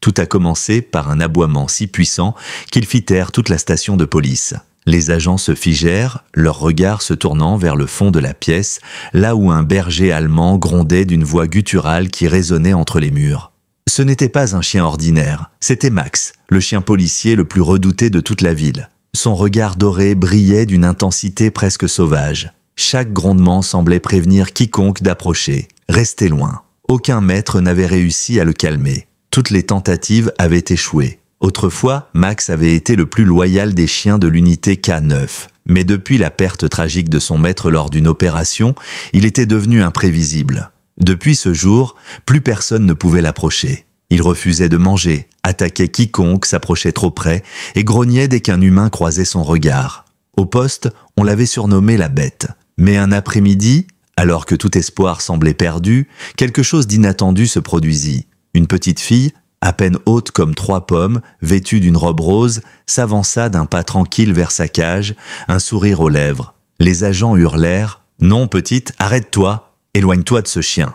Tout a commencé par un aboiement si puissant qu'il fit taire toute la station de police. Les agents se figèrent, leurs regards se tournant vers le fond de la pièce, là où un berger allemand grondait d'une voix gutturale qui résonnait entre les murs. Ce n'était pas un chien ordinaire, c'était Max, le chien policier le plus redouté de toute la ville. Son regard doré brillait d'une intensité presque sauvage. Chaque grondement semblait prévenir quiconque d'approcher. Restez loin. Aucun maître n'avait réussi à le calmer. Toutes les tentatives avaient échoué. Autrefois, Max avait été le plus loyal des chiens de l'unité K9. Mais depuis la perte tragique de son maître lors d'une opération, il était devenu imprévisible. Depuis ce jour, plus personne ne pouvait l'approcher. Il refusait de manger, attaquait quiconque s'approchait trop près et grognait dès qu'un humain croisait son regard. Au poste, on l'avait surnommé la bête. Mais un après-midi, alors que tout espoir semblait perdu, quelque chose d'inattendu se produisit. Une petite fille, à peine haute comme 3 pommes, vêtue d'une robe rose, s'avança d'un pas tranquille vers sa cage, un sourire aux lèvres. Les agents hurlèrent « Non, petite, arrête-toi, éloigne-toi de ce chien !»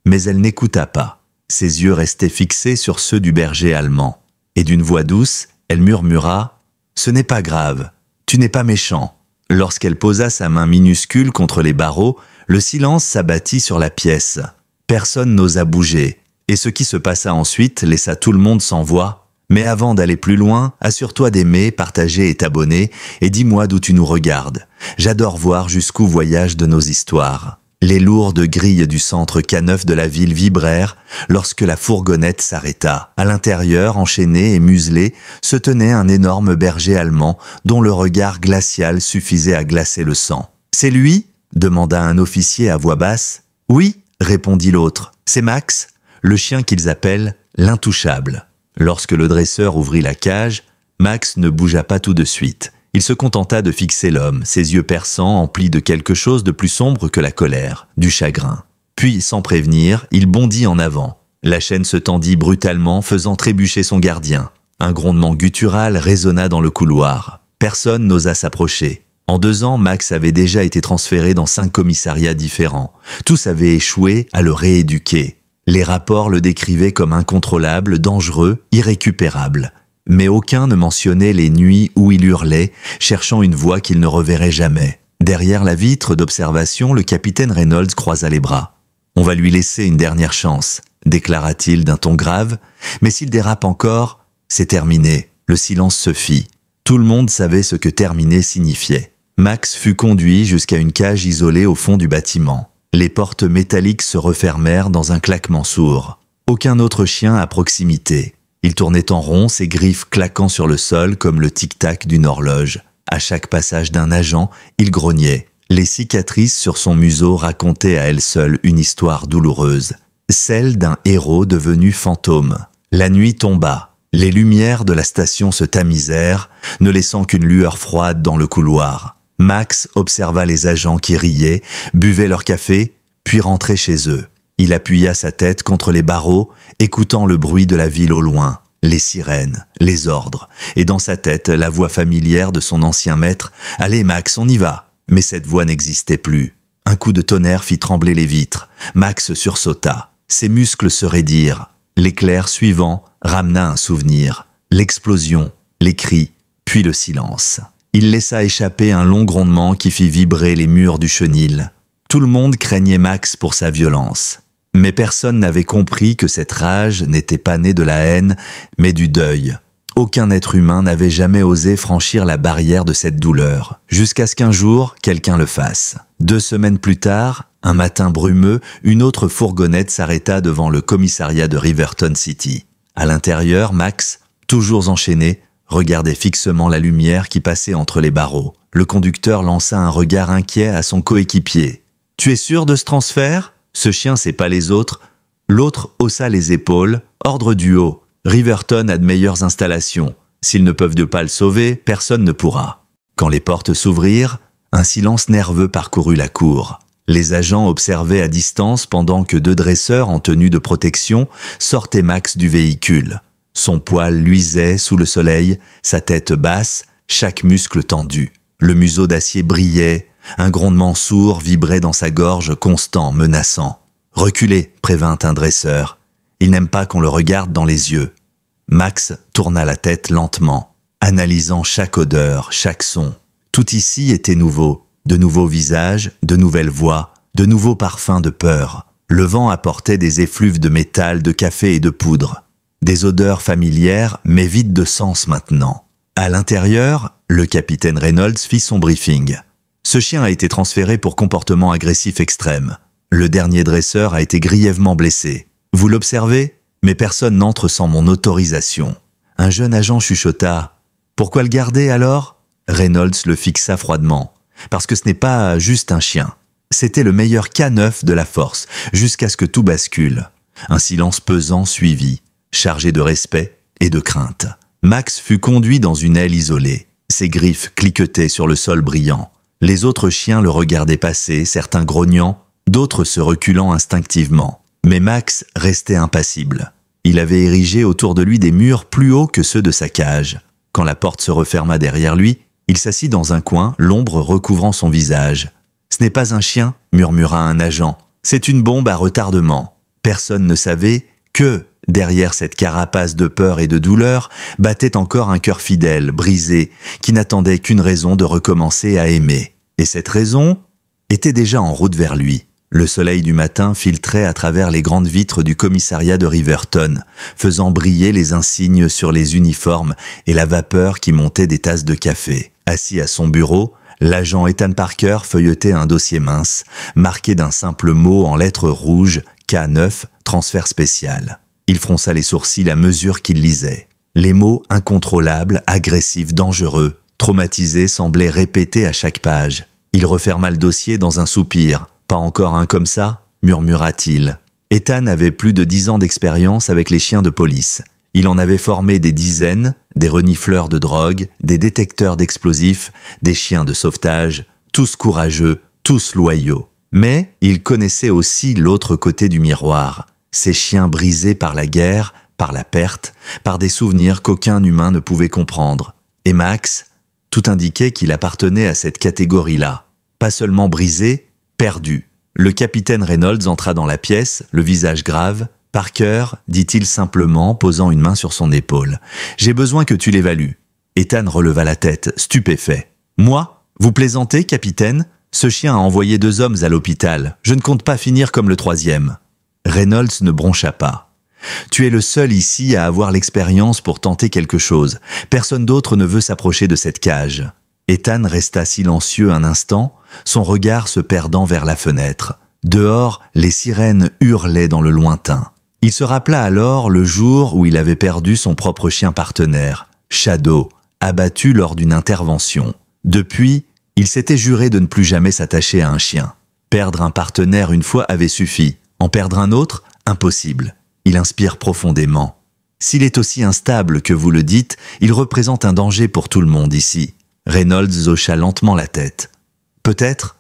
Mais elle n'écouta pas. Ses yeux restaient fixés sur ceux du berger allemand. Et d'une voix douce, elle murmura « Ce n'est pas grave, tu n'es pas méchant !» Lorsqu'elle posa sa main minuscule contre les barreaux, le silence s'abattit sur la pièce. Personne n'osa bouger. Et ce qui se passa ensuite laissa tout le monde sans voix. Mais avant d'aller plus loin, assure-toi d'aimer, partager et t'abonner, et dis-moi d'où tu nous regardes. J'adore voir jusqu'où voyagent de nos histoires. Les lourdes grilles du centre K9 de la ville vibrèrent lorsque la fourgonnette s'arrêta. À l'intérieur, enchaîné et muselé, se tenait un énorme berger allemand dont le regard glacial suffisait à glacer le sang. « C'est lui ?» demanda un officier à voix basse. « Oui » répondit l'autre. « C'est Max ?» le chien qu'ils appellent l'intouchable. Lorsque le dresseur ouvrit la cage, Max ne bougea pas tout de suite. Il se contenta de fixer l'homme, ses yeux perçants emplis de quelque chose de plus sombre que la colère, du chagrin. Puis, sans prévenir, il bondit en avant. La chaîne se tendit brutalement, faisant trébucher son gardien. Un grondement guttural résonna dans le couloir. Personne n'osa s'approcher. En 2 ans, Max avait déjà été transféré dans 5 commissariats différents. Tous avaient échoué à le rééduquer. Les rapports le décrivaient comme incontrôlable, dangereux, irrécupérable. Mais aucun ne mentionnait les nuits où il hurlait, cherchant une voix qu'il ne reverrait jamais. Derrière la vitre d'observation, le capitaine Reynolds croisa les bras. « On va lui laisser une dernière chance », déclara-t-il d'un ton grave. « Mais s'il dérape encore, c'est terminé. » Le silence se fit. Tout le monde savait ce que terminer signifiait. Max fut conduit jusqu'à une cage isolée au fond du bâtiment. Les portes métalliques se refermèrent dans un claquement sourd. Aucun autre chien à proximité. Il tournait en rond, ses griffes claquant sur le sol comme le tic-tac d'une horloge. À chaque passage d'un agent, il grognait. Les cicatrices sur son museau racontaient à elles seules une histoire douloureuse. Celle d'un héros devenu fantôme. La nuit tomba. Les lumières de la station se tamisèrent, ne laissant qu'une lueur froide dans le couloir. Max observa les agents qui riaient, buvaient leur café, puis rentraient chez eux. Il appuya sa tête contre les barreaux, écoutant le bruit de la ville au loin, les sirènes, les ordres, et dans sa tête, la voix familière de son ancien maître « Allez Max, on y va !» Mais cette voix n'existait plus. Un coup de tonnerre fit trembler les vitres. Max sursauta. Ses muscles se raidirent. L'éclair suivant ramena un souvenir. L'explosion, les cris, puis le silence. Il laissa échapper un long grondement qui fit vibrer les murs du chenil. Tout le monde craignait Max pour sa violence. Mais personne n'avait compris que cette rage n'était pas née de la haine, mais du deuil. Aucun être humain n'avait jamais osé franchir la barrière de cette douleur, jusqu'à ce qu'un jour, quelqu'un le fasse. 2 semaines plus tard, un matin brumeux, une autre fourgonnette s'arrêta devant le commissariat de Riverton City. À l'intérieur, Max, toujours enchaîné, regardait fixement la lumière qui passait entre les barreaux. Le conducteur lança un regard inquiet à son coéquipier. « Tu es sûr de ce transfert ? Ce chien, c'est pas les autres. » L'autre haussa les épaules. « Ordre du haut. Riverton a de meilleures installations. S'ils ne peuvent pas le sauver, personne ne pourra. » Quand les portes s'ouvrirent, un silence nerveux parcourut la cour. Les agents observaient à distance pendant que 2 dresseurs en tenue de protection sortaient Max du véhicule. Son poil luisait sous le soleil, sa tête basse, chaque muscle tendu. Le museau d'acier brillait, un grondement sourd vibrait dans sa gorge, constant, menaçant. « Reculez !» prévint un dresseur. « Il n'aime pas qu'on le regarde dans les yeux. » Max tourna la tête lentement, analysant chaque odeur, chaque son. Tout ici était nouveau. De nouveaux visages, de nouvelles voix, de nouveaux parfums de peur. Le vent apportait des effluves de métal, de café et de poudre. Des odeurs familières, mais vides de sens maintenant. À l'intérieur, le capitaine Reynolds fit son briefing. Ce chien a été transféré pour comportement agressif extrême. Le dernier dresseur a été grièvement blessé. Vous l'observez? Mais personne n'entre sans mon autorisation. Un jeune agent chuchota. Pourquoi le garder alors? Reynolds le fixa froidement. Parce que ce n'est pas juste un chien. C'était le meilleur K9 de la force, jusqu'à ce que tout bascule. Un silence pesant suivit, chargé de respect et de crainte. Max fut conduit dans une aile isolée. Ses griffes cliquetaient sur le sol brillant. Les autres chiens le regardaient passer, certains grognant, d'autres se reculant instinctivement. Mais Max restait impassible. Il avait érigé autour de lui des murs plus hauts que ceux de sa cage. Quand la porte se referma derrière lui, il s'assit dans un coin, l'ombre recouvrant son visage. « Ce n'est pas un chien » murmura un agent. « C'est une bombe à retardement. » Personne ne savait que, derrière cette carapace de peur et de douleur, battait encore un cœur fidèle, brisé, qui n'attendait qu'une raison de recommencer à aimer. Et cette raison était déjà en route vers lui. Le soleil du matin filtrait à travers les grandes vitres du commissariat de Riverton, faisant briller les insignes sur les uniformes et la vapeur qui montait des tasses de café. Assis à son bureau, l'agent Ethan Parker feuilletait un dossier mince, marqué d'un simple mot en lettres rouges, K9, transfert spécial. Il fronça les sourcils à mesure qu'il lisait. Les mots incontrôlables, agressifs, dangereux, traumatisés semblaient répétés à chaque page. Il referma le dossier dans un soupir. « Pas encore un comme ça ?» murmura-t-il. Ethan avait plus de 10 ans d'expérience avec les chiens de police. Il en avait formé des dizaines, des renifleurs de drogue, des détecteurs d'explosifs, des chiens de sauvetage, tous courageux, tous loyaux. Mais il connaissait aussi l'autre côté du miroir, ces chiens brisés par la guerre, par la perte, par des souvenirs qu'aucun humain ne pouvait comprendre. Et Max, tout indiquait qu'il appartenait à cette catégorie-là. Pas seulement brisé, perdu. Le capitaine Reynolds entra dans la pièce, le visage grave. « Parker, dit-il simplement, posant une main sur son épaule. « J'ai besoin que tu l'évalues. » Ethan releva la tête, stupéfait. « Moi? Vous plaisantez, capitaine? Ce chien a envoyé 2 hommes à l'hôpital. Je ne compte pas finir comme le 3e. » Reynolds ne broncha pas. « Tu es le seul ici à avoir l'expérience pour tenter quelque chose. Personne d'autre ne veut s'approcher de cette cage. » Ethan resta silencieux un instant, son regard se perdant vers la fenêtre. Dehors, les sirènes hurlaient dans le lointain. Il se rappela alors le jour où il avait perdu son propre chien partenaire, Shadow, abattu lors d'une intervention. Depuis, il s'était juré de ne plus jamais s'attacher à un chien. Perdre un partenaire une fois avait suffi. En perdre un autre, impossible. Il inspire profondément. S'il est aussi instable que vous le dites, il représente un danger pour tout le monde ici. Reynolds hocha lentement la tête. Peut-être,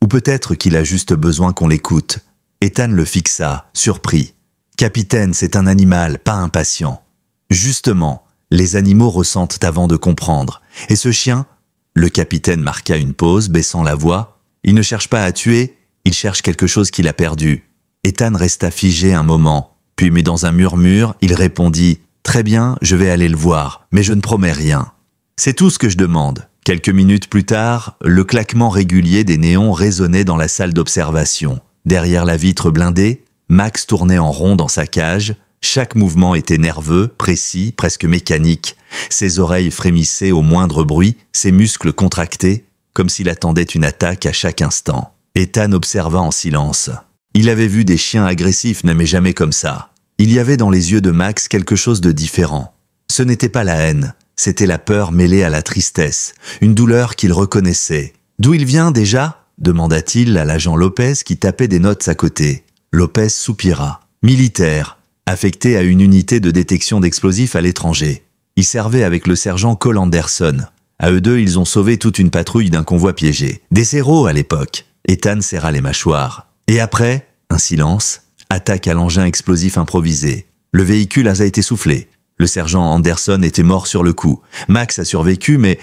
ou peut-être qu'il a juste besoin qu'on l'écoute. Ethan le fixa, surpris. Capitaine, c'est un animal, pas un patient. Justement, les animaux ressentent avant de comprendre. Et ce chien? Le capitaine marqua une pause, baissant la voix. Il ne cherche pas à tuer, il cherche quelque chose qu'il a perdu. Ethan resta figé un moment, puis mais dans un murmure, il répondit « Très bien, je vais aller le voir, mais je ne promets rien. » C'est tout ce que je demande. Quelques minutes plus tard, le claquement régulier des néons résonnait dans la salle d'observation. Derrière la vitre blindée, Max tournait en rond dans sa cage. Chaque mouvement était nerveux, précis, presque mécanique. Ses oreilles frémissaient au moindre bruit, ses muscles contractés, comme s'il attendait une attaque à chaque instant. Ethan observa en silence. Il avait vu des chiens agressifs, mais jamais comme ça. Il y avait dans les yeux de Max quelque chose de différent. Ce n'était pas la haine, c'était la peur mêlée à la tristesse, une douleur qu'il reconnaissait. « D'où il vient déjà ?» demanda-t-il à l'agent Lopez qui tapait des notes à côté. Lopez soupira. « Militaire, affecté à une unité de détection d'explosifs à l'étranger. Il servait avec le sergent Cole Anderson. À eux deux, ils ont sauvé toute une patrouille d'un convoi piégé. Des héros à l'époque. » Ethan serra les mâchoires. Et après, un silence, attaque à l'engin explosif improvisé. Le véhicule a été soufflé. Le sergent Anderson était mort sur le coup. Max a survécu, mais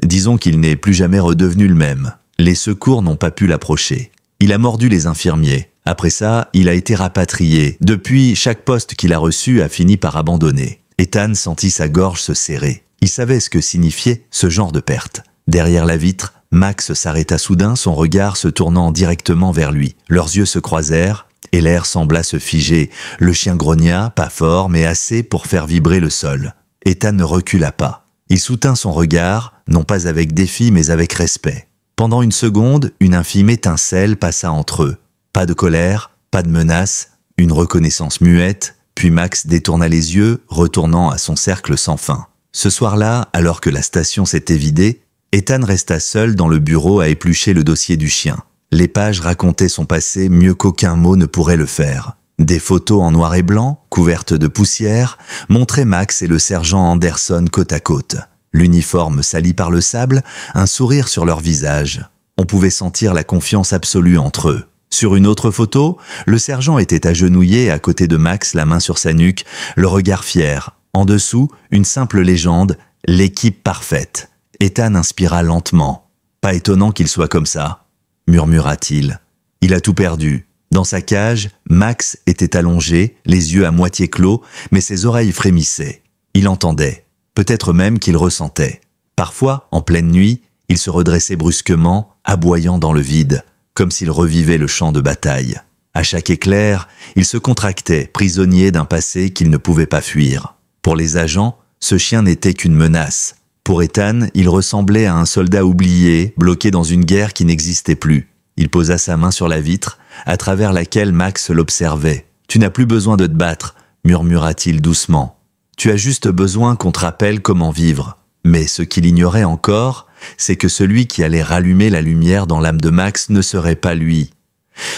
disons qu'il n'est plus jamais redevenu le même. Les secours n'ont pas pu l'approcher. Il a mordu les infirmiers. Après ça, il a été rapatrié. Depuis, chaque poste qu'il a reçu a fini par abandonner. Ethan sentit sa gorge se serrer. Il savait ce que signifiait ce genre de perte. Derrière la vitre, Max s'arrêta soudain, son regard se tournant directement vers lui. Leurs yeux se croisèrent et l'air sembla se figer. Le chien grogna, pas fort, mais assez pour faire vibrer le sol. Ethan ne recula pas. Il soutint son regard, non pas avec défi, mais avec respect. Pendant une seconde, une infime étincelle passa entre eux. Pas de colère, pas de menace, une reconnaissance muette, puis Max détourna les yeux, retournant à son cercle sans fin. Ce soir-là, alors que la station s'était vidée, Ethan resta seul dans le bureau à éplucher le dossier du chien. Les pages racontaient son passé mieux qu'aucun mot ne pourrait le faire. Des photos en noir et blanc, couvertes de poussière, montraient Max et le sergent Anderson côte à côte. L'uniforme sali par le sable, un sourire sur leur visage. On pouvait sentir la confiance absolue entre eux. Sur une autre photo, le sergent était agenouillé à côté de Max, la main sur sa nuque, le regard fier. En dessous, une simple légende, l'équipe parfaite. Ethan inspira lentement. « Pas étonnant qu'il soit comme ça », murmura-t-il. Il a tout perdu. Dans sa cage, Max était allongé, les yeux à moitié clos, mais ses oreilles frémissaient. Il entendait, peut-être même qu'il ressentait. Parfois, en pleine nuit, il se redressait brusquement, aboyant dans le vide, comme s'il revivait le champ de bataille. À chaque éclair, il se contractait, prisonnier d'un passé qu'il ne pouvait pas fuir. Pour les agents, ce chien n'était qu'une menace. Pour Ethan, il ressemblait à un soldat oublié, bloqué dans une guerre qui n'existait plus. Il posa sa main sur la vitre, à travers laquelle Max l'observait. « Tu n'as plus besoin de te battre », murmura-t-il doucement. « Tu as juste besoin qu'on te rappelle comment vivre. » Mais ce qu'il ignorait encore, c'est que celui qui allait rallumer la lumière dans l'âme de Max ne serait pas lui.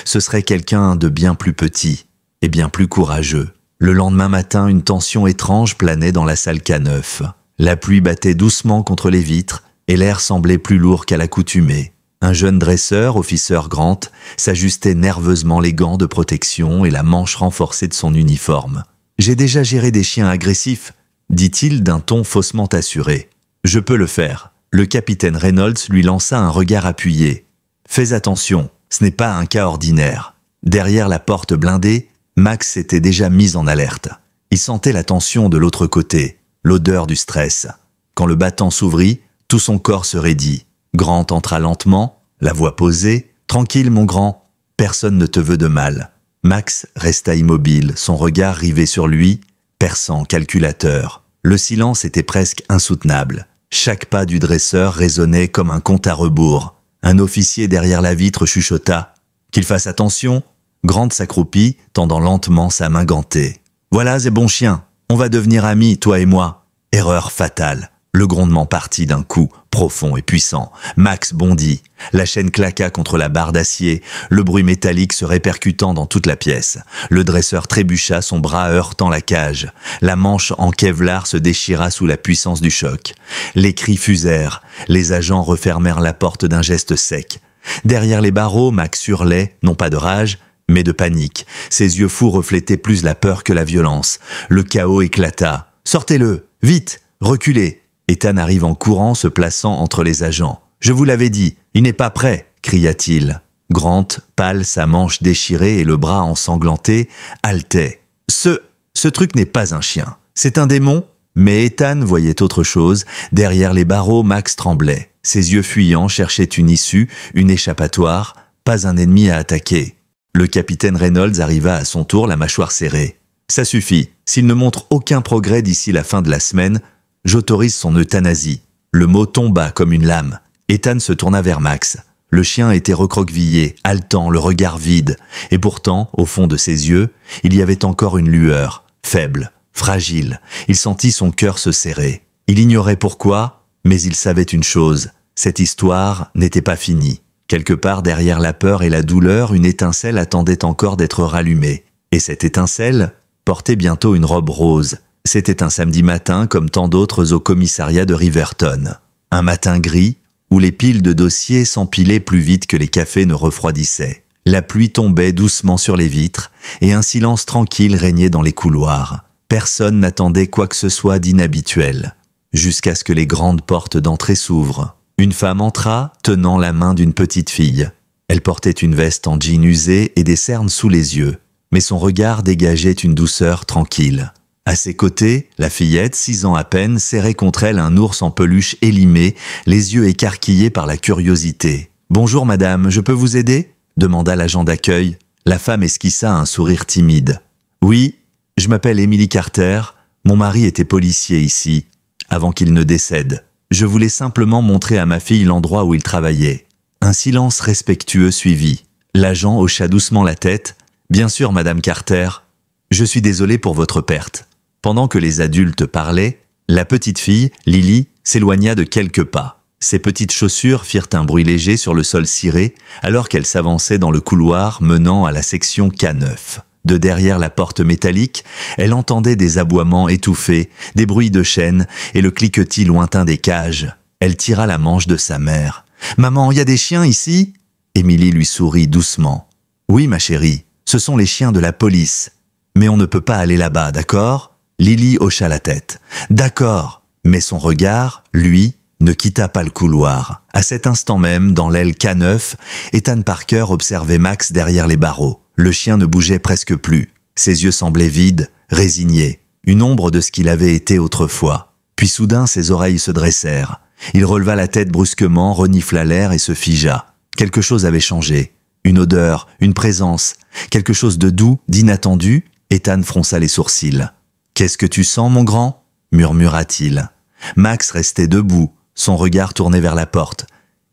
Ce serait quelqu'un de bien plus petit et bien plus courageux. Le lendemain matin, une tension étrange planait dans la salle K9. La pluie battait doucement contre les vitres et l'air semblait plus lourd qu'à l'accoutumée. Un jeune dresseur, officer Grant, s'ajustait nerveusement les gants de protection et la manche renforcée de son uniforme. « J'ai déjà géré des chiens agressifs », dit-il d'un ton faussement assuré. « Je peux le faire. » Le capitaine Reynolds lui lança un regard appuyé. « Fais attention, ce n'est pas un cas ordinaire. » Derrière la porte blindée, Max s'était déjà mis en alerte. Il sentait la tension de l'autre côté, l'odeur du stress. Quand le battant s'ouvrit, tout son corps se raidit. Grant entra lentement, la voix posée. « Tranquille, mon grand, personne ne te veut de mal. » Max resta immobile, son regard rivé sur lui, perçant, calculateur. Le silence était presque insoutenable. Chaque pas du dresseur résonnait comme un compte à rebours. Un officier derrière la vitre chuchota. « Qu'il fasse attention !» Grant s'accroupit, tendant lentement sa main gantée. « Voilà, c'est bon chien. On va devenir amis, toi et moi. » Erreur fatale. Le grondement partit d'un coup, profond et puissant. Max bondit. La chaîne claqua contre la barre d'acier, le bruit métallique se répercutant dans toute la pièce. Le dresseur trébucha, son bras heurtant la cage. La manche en kevlar se déchira sous la puissance du choc. Les cris fusèrent. Les agents refermèrent la porte d'un geste sec. Derrière les barreaux, Max hurlait, non pas de rage, mais de panique. Ses yeux fous reflétaient plus la peur que la violence. Le chaos éclata. « Sortez-le! Vite! Reculez !» Ethan arrive en courant, se plaçant entre les agents. « Je vous l'avais dit, il n'est pas prêt !» cria-t-il. Grant, pâle, sa manche déchirée et le bras ensanglanté, haletait. « Ce truc n'est pas un chien. C'est un démon ?» Mais Ethan voyait autre chose. Derrière les barreaux, Max tremblait. Ses yeux fuyants cherchaient une issue, une échappatoire, pas un ennemi à attaquer. Le capitaine Reynolds arriva à son tour, la mâchoire serrée. « Ça suffit. S'il ne montre aucun progrès d'ici la fin de la semaine, j'autorise son euthanasie. » Le mot tomba comme une lame. Ethan se tourna vers Max. Le chien était recroquevillé, haletant, le regard vide. Et pourtant, au fond de ses yeux, il y avait encore une lueur, faible, fragile. Il sentit son cœur se serrer. Il ignorait pourquoi, mais il savait une chose. Cette histoire n'était pas finie. Quelque part derrière la peur et la douleur, une étincelle attendait encore d'être rallumée. Et cette étincelle portait bientôt une robe rose. C'était un samedi matin comme tant d'autres au commissariat de Riverton. Un matin gris où les piles de dossiers s'empilaient plus vite que les cafés ne refroidissaient. La pluie tombait doucement sur les vitres et un silence tranquille régnait dans les couloirs. Personne n'attendait quoi que ce soit d'inhabituel. Jusqu'à ce que les grandes portes d'entrée s'ouvrent. Une femme entra, tenant la main d'une petite fille. Elle portait une veste en jean usé et des cernes sous les yeux, mais son regard dégageait une douceur tranquille. À ses côtés, la fillette, 6 ans à peine, serrait contre elle un ours en peluche élimé, les yeux écarquillés par la curiosité. « Bonjour madame, je peux vous aider ?» demanda l'agent d'accueil. La femme esquissa un sourire timide. « Oui, je m'appelle Emily Carter, mon mari était policier ici, avant qu'il ne décède. Je voulais simplement montrer à ma fille l'endroit où il travaillait. » Un silence respectueux suivit. L'agent hocha doucement la tête. « Bien sûr, madame Carter, je suis désolé pour votre perte. » Pendant que les adultes parlaient, la petite fille, Lily, s'éloigna de quelques pas. Ses petites chaussures firent un bruit léger sur le sol ciré alors qu'elle s'avançait dans le couloir menant à la section K9. De derrière la porte métallique, elle entendait des aboiements étouffés, des bruits de chaînes et le cliquetis lointain des cages. Elle tira la manche de sa mère. « Maman, il y a des chiens ici ?» Émilie lui sourit doucement. « Oui, ma chérie, ce sont les chiens de la police. Mais on ne peut pas aller là-bas, d'accord ?» Lily hocha la tête. « D'accord. » Mais son regard, lui, ne quitta pas le couloir. À cet instant même, dans l'aile K9, Ethan Parker observait Max derrière les barreaux. Le chien ne bougeait presque plus. Ses yeux semblaient vides, résignés, une ombre de ce qu'il avait été autrefois. Puis soudain, ses oreilles se dressèrent. Il releva la tête brusquement, renifla l'air et se figea. Quelque chose avait changé. Une odeur, une présence, quelque chose de doux, d'inattendu. Ethan fronça les sourcils. « Qu'est-ce que tu sens, mon grand ?» murmura-t-il. Max restait debout, son regard tourné vers la porte.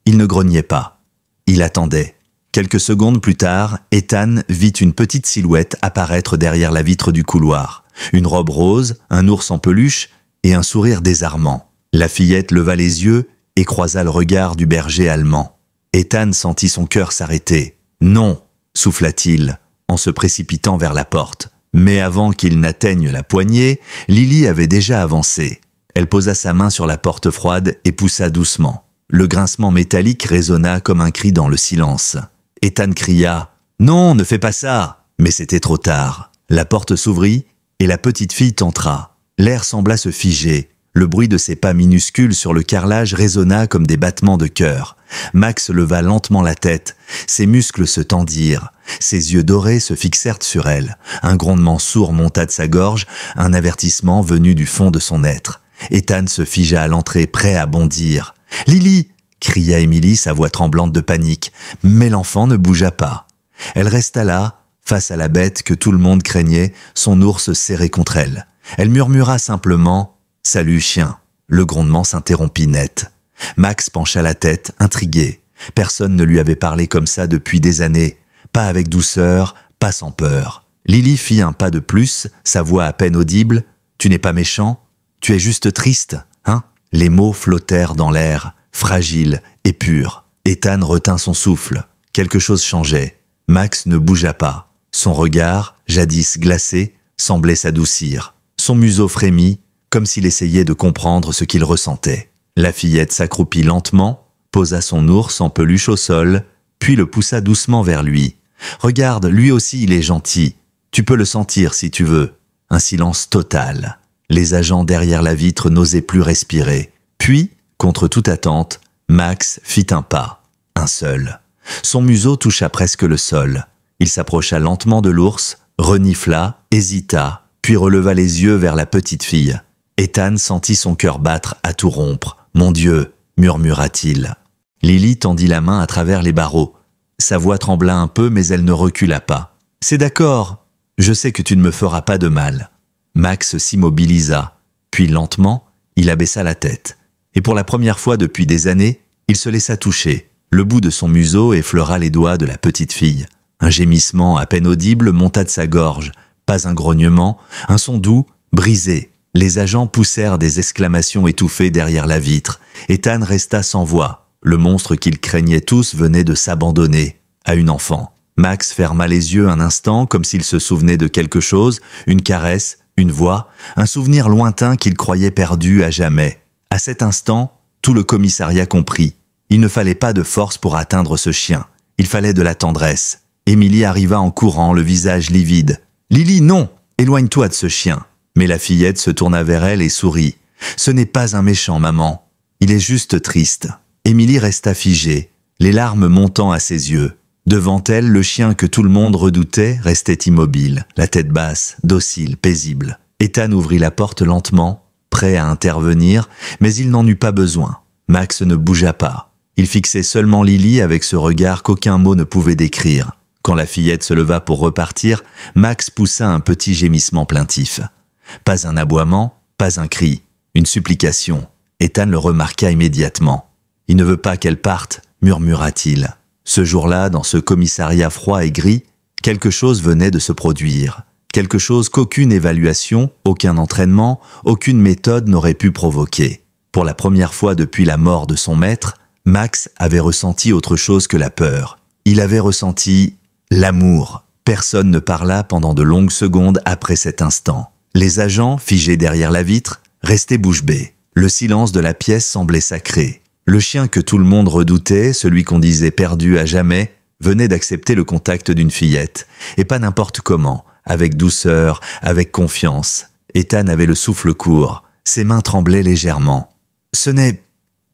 Il ne grognait pas. Il attendait. Quelques secondes plus tard, Ethan vit une petite silhouette apparaître derrière la vitre du couloir. Une robe rose, un ours en peluche et un sourire désarmant. La fillette leva les yeux et croisa le regard du berger allemand. Ethan sentit son cœur s'arrêter. « Non !» souffla-t-il, en se précipitant vers la porte. Mais avant qu'il n'atteigne la poignée, Lily avait déjà avancé. Elle posa sa main sur la porte froide et poussa doucement. Le grincement métallique résonna comme un cri dans le silence. Ethan cria « Non, ne fais pas ça !» Mais c'était trop tard. La porte s'ouvrit et la petite fille entra. L'air sembla se figer. Le bruit de ses pas minuscules sur le carrelage résonna comme des battements de cœur. Max leva lentement la tête. Ses muscles se tendirent. Ses yeux dorés se fixèrent sur elle. Un grondement sourd monta de sa gorge, un avertissement venu du fond de son être. Ethan se figea à l'entrée, prêt à bondir. « Lily !» cria Émilie, sa voix tremblante de panique. Mais l'enfant ne bougea pas. Elle resta là, face à la bête que tout le monde craignait, son ours serré contre elle. Elle murmura simplement « Salut, chien !» Le grondement s'interrompit net. Max pencha la tête, intrigué. Personne ne lui avait parlé comme ça depuis des années. Pas avec douceur, pas sans peur. Lily fit un pas de plus, sa voix à peine audible. « Tu n'es pas méchant ? Tu es juste triste, hein ?» Les mots flottèrent dans l'air, fragiles et purs. Ethan retint son souffle. Quelque chose changeait. Max ne bougea pas. Son regard, jadis glacé, semblait s'adoucir. Son museau frémit, comme s'il essayait de comprendre ce qu'il ressentait. La fillette s'accroupit lentement, posa son ours en peluche au sol, puis le poussa doucement vers lui. « Regarde, lui aussi il est gentil. Tu peux le sentir si tu veux. » Un silence total. Les agents derrière la vitre n'osaient plus respirer. Puis, contre toute attente, Max fit un pas. Un seul. Son museau toucha presque le sol. Il s'approcha lentement de l'ours, renifla, hésita, puis releva les yeux vers la petite fille. Ethan sentit son cœur battre à tout rompre. « Mon Dieu !» murmura-t-il. Lily tendit la main à travers les barreaux. Sa voix trembla un peu, mais elle ne recula pas. « C'est d'accord. Je sais que tu ne me feras pas de mal. » Max s'immobilisa. Puis lentement, il abaissa la tête. Et pour la première fois depuis des années, il se laissa toucher. Le bout de son museau effleura les doigts de la petite fille. Un gémissement à peine audible monta de sa gorge. Pas un grognement, un son doux, brisé. Les agents poussèrent des exclamations étouffées derrière la vitre. Ethan resta sans voix. Le monstre qu'ils craignaient tous venait de s'abandonner à une enfant. Max ferma les yeux un instant comme s'il se souvenait de quelque chose, une caresse, une voix, un souvenir lointain qu'il croyait perdu à jamais. À cet instant, tout le commissariat comprit. Il ne fallait pas de force pour atteindre ce chien. Il fallait de la tendresse. Émilie arriva en courant, le visage livide. « Lily, non! Éloigne-toi de ce chien !» Mais la fillette se tourna vers elle et sourit. « Ce n'est pas un méchant, maman. Il est juste triste. » Émilie resta figée, les larmes montant à ses yeux. Devant elle, le chien que tout le monde redoutait restait immobile, la tête basse, docile, paisible. Ethan ouvrit la porte lentement, prêt à intervenir, mais il n'en eut pas besoin. Max ne bougea pas. Il fixait seulement Lily avec ce regard qu'aucun mot ne pouvait décrire. Quand la fillette se leva pour repartir, Max poussa un petit gémissement plaintif. Pas un aboiement, pas un cri, une supplication. Ethan le remarqua immédiatement. « Il ne veut pas qu'elle parte », murmura-t-il. Ce jour-là, dans ce commissariat froid et gris, quelque chose venait de se produire. Quelque chose qu'aucune évaluation, aucun entraînement, aucune méthode n'aurait pu provoquer. Pour la première fois depuis la mort de son maître, Max avait ressenti autre chose que la peur. Il avait ressenti l'amour. Personne ne parla pendant de longues secondes après cet instant. Les agents, figés derrière la vitre, restaient bouche bée. Le silence de la pièce semblait sacré. Le chien que tout le monde redoutait, celui qu'on disait perdu à jamais, venait d'accepter le contact d'une fillette. Et pas n'importe comment, avec douceur, avec confiance. Ethan avait le souffle court. Ses mains tremblaient légèrement. « Ce n'est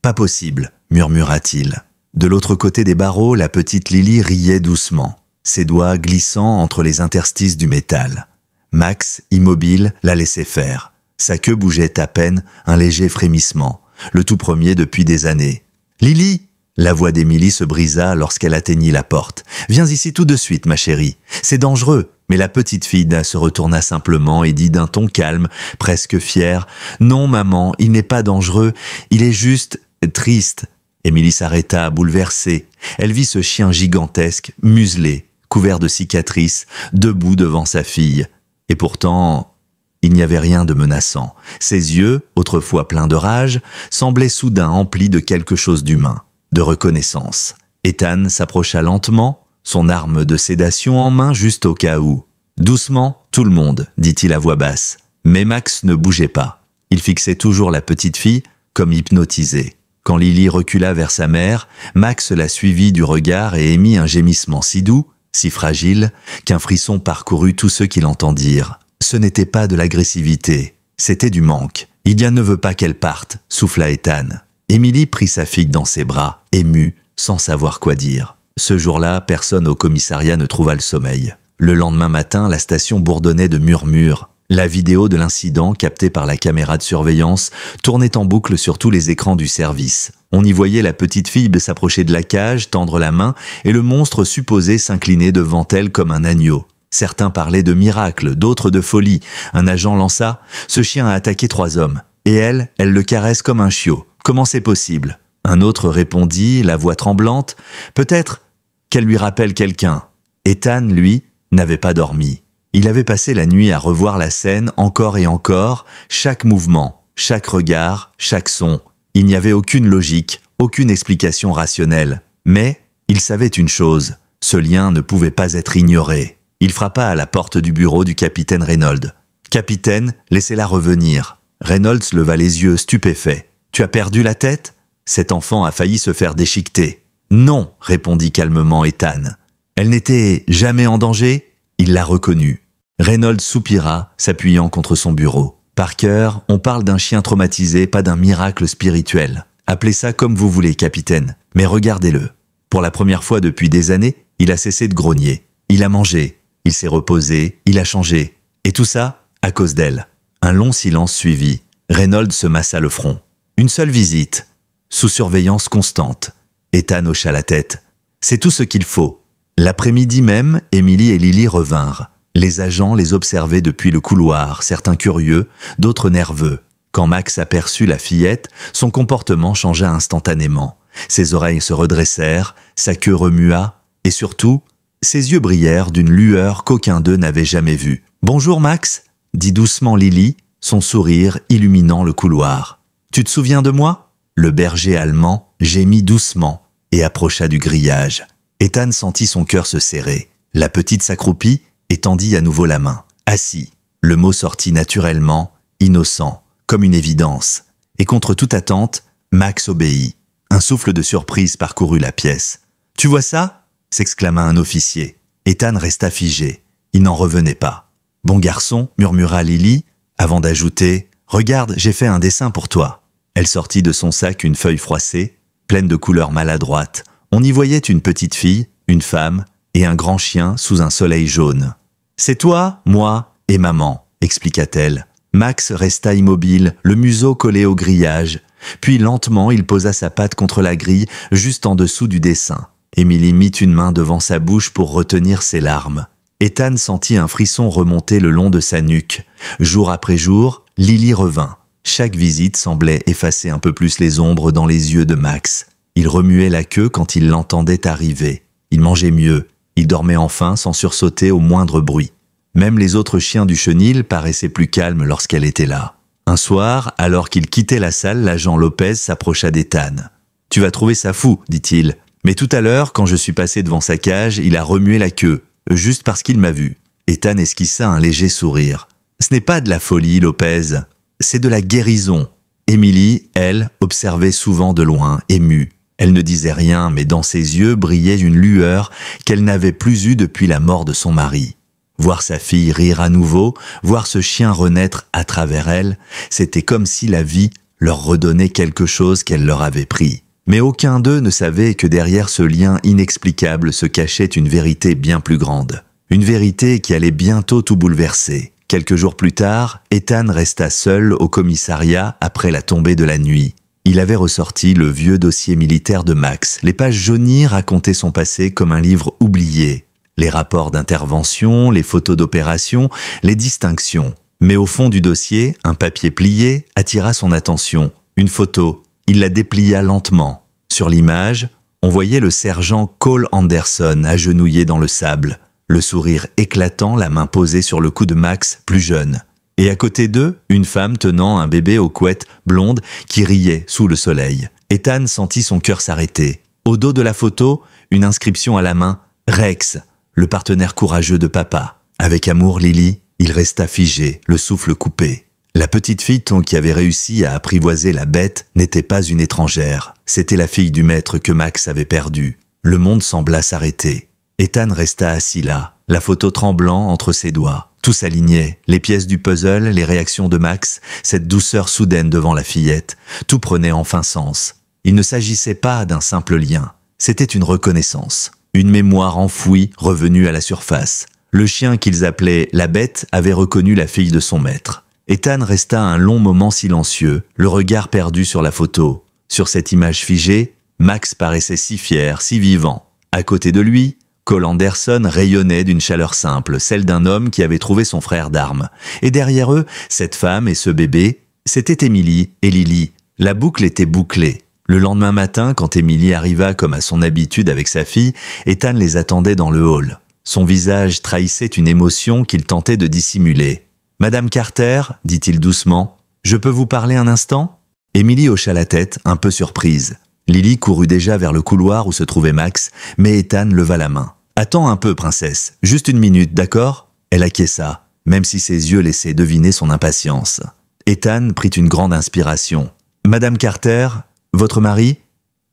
pas possible », murmura-t-il. De l'autre côté des barreaux, la petite Lily riait doucement, ses doigts glissant entre les interstices du métal. Max, immobile, la laissait faire. Sa queue bougeait à peine, un léger frémissement, le tout premier depuis des années. « Lily !» La voix d'Émilie se brisa lorsqu'elle atteignit la porte. « Viens ici tout de suite, ma chérie. C'est dangereux. » Mais la petite fille se retourna simplement et dit d'un ton calme, presque fier, « Non, maman, il n'est pas dangereux, il est juste triste. » Émilie s'arrêta, bouleversée. Elle vit ce chien gigantesque, muselé, couvert de cicatrices, debout devant sa fille. Et pourtant, il n'y avait rien de menaçant. Ses yeux, autrefois pleins de rage, semblaient soudain emplis de quelque chose d'humain, de reconnaissance. Ethan s'approcha lentement, son arme de sédation en main juste au cas où. « Doucement, tout le monde », dit-il à voix basse. Mais Max ne bougeait pas. Il fixait toujours la petite fille comme hypnotisé. Quand Lily recula vers sa mère, Max la suivit du regard et émit un gémissement si doux, si fragile, qu'un frisson parcourut tous ceux qui l'entendirent. Ce n'était pas de l'agressivité, c'était du manque. « Ilian ne veut pas qu'elle parte », souffla Ethan. Émilie prit sa fille dans ses bras, émue, sans savoir quoi dire. Ce jour-là, personne au commissariat ne trouva le sommeil. Le lendemain matin, la station bourdonnait de murmures. La vidéo de l'incident, captée par la caméra de surveillance, tournait en boucle sur tous les écrans du service. On y voyait la petite fille s'approcher de la cage, tendre la main, et le monstre supposé s'incliner devant elle comme un agneau. Certains parlaient de miracle, d'autres de folie. Un agent lança « Ce chien a attaqué 3 hommes. Et elle le caresse comme un chiot. Comment c'est possible ?» Un autre répondit, la voix tremblante « Peut-être qu'elle lui rappelle quelqu'un. » Ethan, lui, n'avait pas dormi. Il avait passé la nuit à revoir la scène encore et encore, chaque mouvement, chaque regard, chaque son. Il n'y avait aucune logique, aucune explication rationnelle. Mais il savait une chose, ce lien ne pouvait pas être ignoré. Il frappa à la porte du bureau du capitaine Reynolds. « Capitaine, laissez-la revenir. » Reynolds leva les yeux stupéfait. « Tu as perdu la tête ?» Cet enfant a failli se faire déchiqueter. « Non, » répondit calmement Ethan. « Elle n'était jamais en danger ?» Il l'a reconnue. Reynolds soupira, s'appuyant contre son bureau. « Parker, on parle d'un chien traumatisé, pas d'un miracle spirituel. Appelez ça comme vous voulez, capitaine. Mais regardez-le. Pour la première fois depuis des années, il a cessé de grogner. Il a mangé, il s'est reposé, il a changé. Et tout ça, à cause d'elle. » Un long silence suivit. Reynolds se massa le front. Une seule visite. Sous surveillance constante. Ethan hocha la tête. « C'est tout ce qu'il faut. » L'après-midi même, Émilie et Lily revinrent. Les agents les observaient depuis le couloir, certains curieux, d'autres nerveux. Quand Max aperçut la fillette, son comportement changea instantanément. Ses oreilles se redressèrent, sa queue remua, et surtout, ses yeux brillèrent d'une lueur qu'aucun d'eux n'avait jamais vue. « Bonjour Max !» dit doucement Lily, son sourire illuminant le couloir. « Tu te souviens de moi ?» Le berger allemand gémit doucement et approcha du grillage. Ethan sentit son cœur se serrer. La petite s'accroupit et tendit à nouveau la main. Assis, le mot sortit naturellement, innocent, comme une évidence. Et contre toute attente, Max obéit. Un souffle de surprise parcourut la pièce. « Tu vois ça ?» s'exclama un officier. Ethan resta figé. Il n'en revenait pas. « Bon garçon » murmura Lily, avant d'ajouter « Regarde, j'ai fait un dessin pour toi. » Elle sortit de son sac une feuille froissée, pleine de couleurs maladroites. On y voyait une petite fille, une femme et un grand chien sous un soleil jaune. « C'est toi, moi et maman », expliqua-t-elle. Max resta immobile, le museau collé au grillage. Puis lentement, il posa sa patte contre la grille, juste en dessous du dessin. Émilie mit une main devant sa bouche pour retenir ses larmes. Ethan sentit un frisson remonter le long de sa nuque. Jour après jour, Lily revint. Chaque visite semblait effacer un peu plus les ombres dans les yeux de Max. Il remuait la queue quand il l'entendait arriver. Il mangeait mieux. Il dormait enfin sans sursauter au moindre bruit. Même les autres chiens du chenil paraissaient plus calmes lorsqu'elle était là. Un soir, alors qu'il quittait la salle, l'agent Lopez s'approcha d'Ethan. « Tu vas trouver ça fou, dit-il. Mais tout à l'heure, quand je suis passé devant sa cage, il a remué la queue, juste parce qu'il m'a vu. » Ethan esquissa un léger sourire. « Ce n'est pas de la folie, Lopez. C'est de la guérison. » Émilie, elle, observait souvent de loin, émue. Elle ne disait rien, mais dans ses yeux brillait une lueur qu'elle n'avait plus eue depuis la mort de son mari. Voir sa fille rire à nouveau, voir ce chien renaître à travers elle, c'était comme si la vie leur redonnait quelque chose qu'elle leur avait pris. Mais aucun d'eux ne savait que derrière ce lien inexplicable se cachait une vérité bien plus grande. Une vérité qui allait bientôt tout bouleverser. Quelques jours plus tard, Ethan resta seul au commissariat après la tombée de la nuit. Il avait ressorti le vieux dossier militaire de Max. Les pages jaunies racontaient son passé comme un livre oublié. Les rapports d'intervention, les photos d'opération, les distinctions. Mais au fond du dossier, un papier plié attira son attention. Une photo. Il la déplia lentement. Sur l'image, on voyait le sergent Cole Anderson agenouillé dans le sable. Le sourire éclatant, la main posée sur le cou de Max, plus jeune. Et à côté d'eux, une femme tenant un bébé aux couettes blondes qui riait sous le soleil. Ethan sentit son cœur s'arrêter. Au dos de la photo, une inscription à la main, « Rex », le partenaire courageux de papa. Avec amour, Lily, il resta figé, le souffle coupé. La petite fille qui avait réussi à apprivoiser la bête n'était pas une étrangère. C'était la fille du maître que Max avait perdue. Le monde sembla s'arrêter. Ethan resta assis là, la photo tremblant entre ses doigts. Tout s'alignait, les pièces du puzzle, les réactions de Max, cette douceur soudaine devant la fillette. Tout prenait enfin sens. Il ne s'agissait pas d'un simple lien. C'était une reconnaissance. Une mémoire enfouie, revenue à la surface. Le chien qu'ils appelaient la bête avait reconnu la fille de son maître. Ethan resta un long moment silencieux, le regard perdu sur la photo. Sur cette image figée, Max paraissait si fier, si vivant. À côté de lui, Cole Anderson rayonnait d'une chaleur simple, celle d'un homme qui avait trouvé son frère d'armes. Et derrière eux, cette femme et ce bébé, c'était Émilie et Lily. La boucle était bouclée. Le lendemain matin, quand Émilie arriva comme à son habitude avec sa fille, Ethan les attendait dans le hall. Son visage trahissait une émotion qu'il tentait de dissimuler. « Madame Carter, dit-il doucement, je peux vous parler un instant ?» Émilie hocha la tête, un peu surprise. Lily courut déjà vers le couloir où se trouvait Max, mais Ethan leva la main. « Attends un peu, princesse, juste une minute, d'accord ?» Elle acquiesça, même si ses yeux laissaient deviner son impatience. Ethan prit une grande inspiration. « Madame Carter, votre mari ?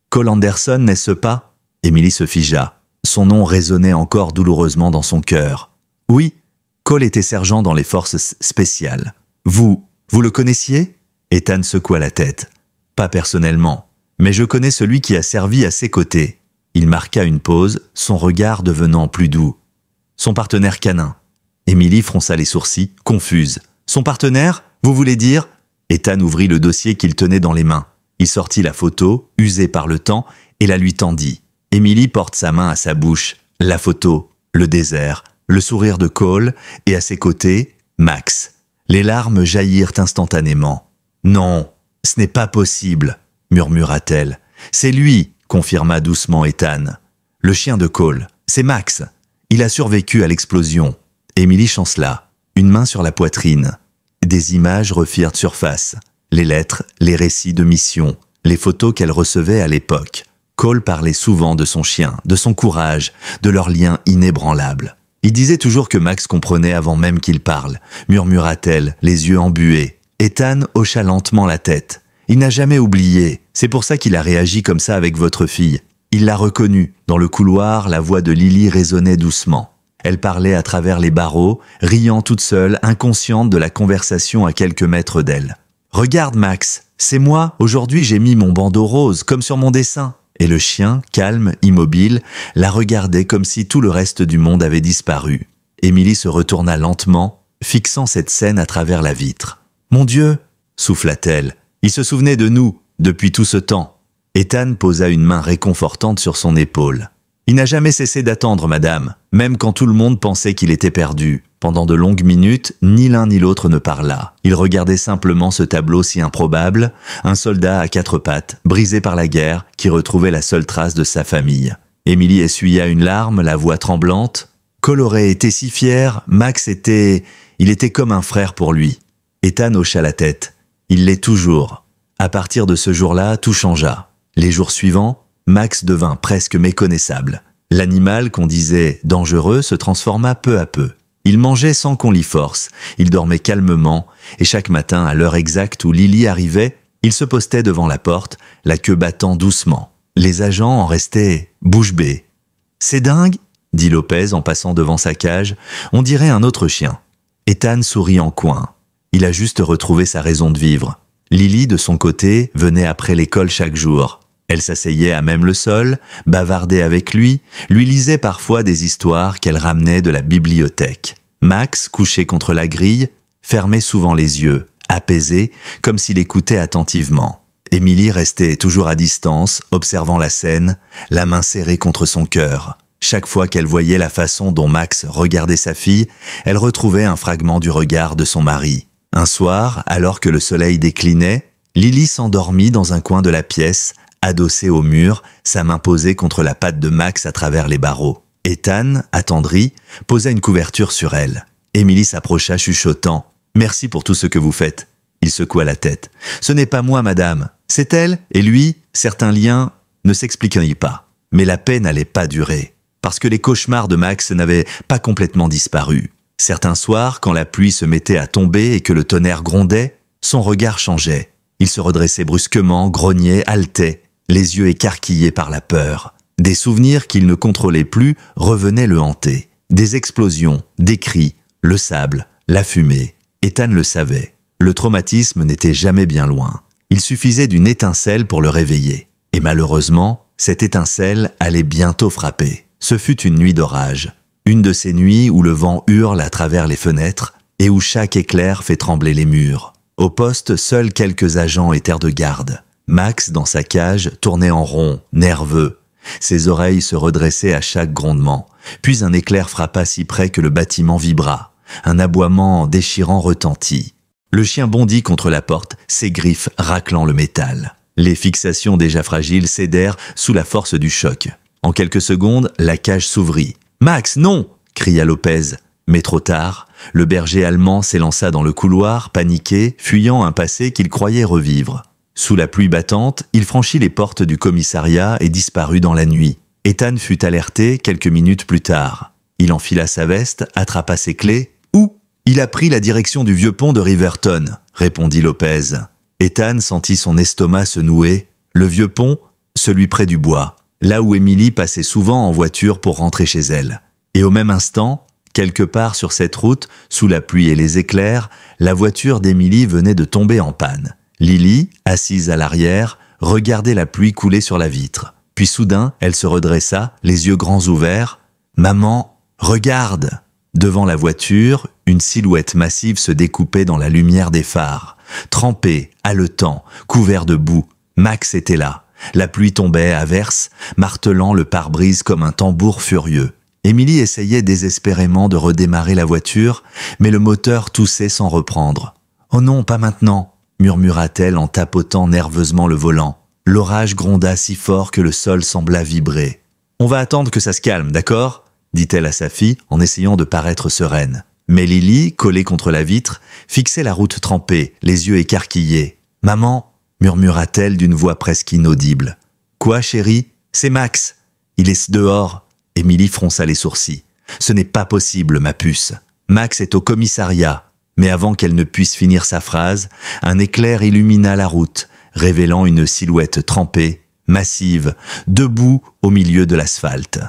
Cole Anderson, n'est-ce pas ?» Émilie se figea. Son nom résonnait encore douloureusement dans son cœur. « Oui, Cole était sergent dans les forces spéciales. Vous le connaissiez ?» Ethan secoua la tête. « Pas personnellement, mais je connais celui qui a servi à ses côtés. » Il marqua une pause, son regard devenant plus doux. « Son partenaire canin. » Émilie fronça les sourcils, confuse. « Son partenaire, vous voulez dire ?» Ethan ouvrit le dossier qu'il tenait dans les mains. Il sortit la photo, usée par le temps, et la lui tendit. Émilie porte sa main à sa bouche. La photo, le désert, le sourire de Cole, et à ses côtés, Max. Les larmes jaillirent instantanément. « Non, ce n'est pas possible », murmura-t-elle. « C'est lui », confirma doucement Ethan. « Le chien de Cole, c'est Max. Il a survécu à l'explosion. » Émilie chancela, une main sur la poitrine. Des images refirent surface. Les lettres, les récits de mission, les photos qu'elle recevait à l'époque. Cole parlait souvent de son chien, de son courage, de leur lien inébranlable. Il disait toujours que Max comprenait avant même qu'il parle, murmura-t-elle, les yeux embués. Ethan hocha lentement la tête. Il n'a jamais oublié, c'est pour ça qu'il a réagi comme ça avec votre fille. Il l'a reconnue. Dans le couloir, la voix de Lily résonnait doucement. Elle parlait à travers les barreaux, riant toute seule, inconsciente de la conversation à quelques mètres d'elle. « Regarde Max, c'est moi, aujourd'hui j'ai mis mon bandeau rose, comme sur mon dessin. » Et le chien, calme, immobile, la regardait comme si tout le reste du monde avait disparu. Émilie se retourna lentement, fixant cette scène à travers la vitre. Mon Dieu, souffla-t-elle, il se souvenait de nous depuis tout ce temps. Ethan posa une main réconfortante sur son épaule. Il n'a jamais cessé d'attendre, madame, même quand tout le monde pensait qu'il était perdu. Pendant de longues minutes, ni l'un ni l'autre ne parla. Ils regardaient simplement ce tableau si improbable, un soldat à quatre pattes, brisé par la guerre, qui retrouvait la seule trace de sa famille. Émilie essuya une larme, la voix tremblante. Cole aurait été si fier, Max était... Il était comme un frère pour lui. Ethan hocha la tête. Il l'est toujours. À partir de ce jour-là, tout changea. Les jours suivants, Max devint presque méconnaissable. L'animal qu'on disait dangereux se transforma peu à peu. Il mangeait sans qu'on l'y force, il dormait calmement, et chaque matin, à l'heure exacte où Lily arrivait, il se postait devant la porte, la queue battant doucement. Les agents en restaient bouche bée. « C'est dingue !» dit Lopez en passant devant sa cage. « On dirait un autre chien. » Ethan sourit en coin. Il a juste retrouvé sa raison de vivre. Lily, de son côté, venait après l'école chaque jour. Elle s'asseyait à même le sol, bavardait avec lui lisait parfois des histoires qu'elle ramenait de la bibliothèque. Max, couché contre la grille, fermait souvent les yeux, apaisé, comme s'il écoutait attentivement. Émilie restait toujours à distance, observant la scène, la main serrée contre son cœur. Chaque fois qu'elle voyait la façon dont Max regardait sa fille, elle retrouvait un fragment du regard de son mari. Un soir, alors que le soleil déclinait, Lily s'endormit dans un coin de la pièce, adossée au mur, sa main posée contre la patte de Max à travers les barreaux. Ethan, attendri, posa une couverture sur elle. Émilie s'approcha chuchotant « Merci pour tout ce que vous faites ». Il secoua la tête. « Ce n'est pas moi, madame. C'est elle et lui, certains liens ne s'expliquaient pas. Mais la paix n'allait pas durer, parce que les cauchemars de Max n'avaient pas complètement disparu. Certains soirs, quand la pluie se mettait à tomber et que le tonnerre grondait, son regard changeait. Il se redressait brusquement, grognait, haletait, les yeux écarquillés par la peur. Des souvenirs qu'il ne contrôlait plus revenaient le hanter. Des explosions, des cris, le sable, la fumée. Ethan le savait. Le traumatisme n'était jamais bien loin. Il suffisait d'une étincelle pour le réveiller. Et malheureusement, cette étincelle allait bientôt frapper. Ce fut une nuit d'orage. Une de ces nuits où le vent hurle à travers les fenêtres et où chaque éclair fait trembler les murs. Au poste, seuls quelques agents étaient de garde. Max, dans sa cage, tournait en rond, nerveux. Ses oreilles se redressaient à chaque grondement. Puis un éclair frappa si près que le bâtiment vibra. Un aboiement déchirant retentit. Le chien bondit contre la porte, ses griffes raclant le métal. Les fixations déjà fragiles cédèrent sous la force du choc. En quelques secondes, la cage s'ouvrit. « Max, non !» cria Lopez. Mais trop tard, le berger allemand s'élança dans le couloir, paniqué, fuyant un passé qu'il croyait revivre. Sous la pluie battante, il franchit les portes du commissariat et disparut dans la nuit. Ethan fut alerté quelques minutes plus tard. Il enfila sa veste, attrapa ses clés. « Où ?»« Il a pris la direction du vieux pont de Riverton », répondit Lopez. Ethan sentit son estomac se nouer. Le vieux pont, celui près du bois, là où Émilie passait souvent en voiture pour rentrer chez elle. Et au même instant, quelque part sur cette route, sous la pluie et les éclairs, la voiture d'Émilie venait de tomber en panne. Lily, assise à l'arrière, regardait la pluie couler sur la vitre. Puis soudain, elle se redressa, les yeux grands ouverts. « Maman, regarde !» Devant la voiture, une silhouette massive se découpait dans la lumière des phares. Trempé, haletant, couvert de boue, Max était là. La pluie tombait à verse, martelant le pare-brise comme un tambour furieux. Émilie essayait désespérément de redémarrer la voiture, mais le moteur toussait sans reprendre. « Oh non, pas maintenant !» murmura-t-elle en tapotant nerveusement le volant. L'orage gronda si fort que le sol sembla vibrer. « On va attendre que ça se calme, d'accord ?» dit-elle à sa fille en essayant de paraître sereine. Mais Lily, collée contre la vitre, fixait la route trempée, les yeux écarquillés. « Maman !» murmura-t-elle d'une voix presque inaudible. « Quoi, chérie ? C'est Max. Il est dehors. » Émilie fronça les sourcils. « Ce n'est pas possible, ma puce. Max est au commissariat. » Mais avant qu'elle ne puisse finir sa phrase, un éclair illumina la route, révélant une silhouette trempée, massive, debout au milieu de l'asphalte.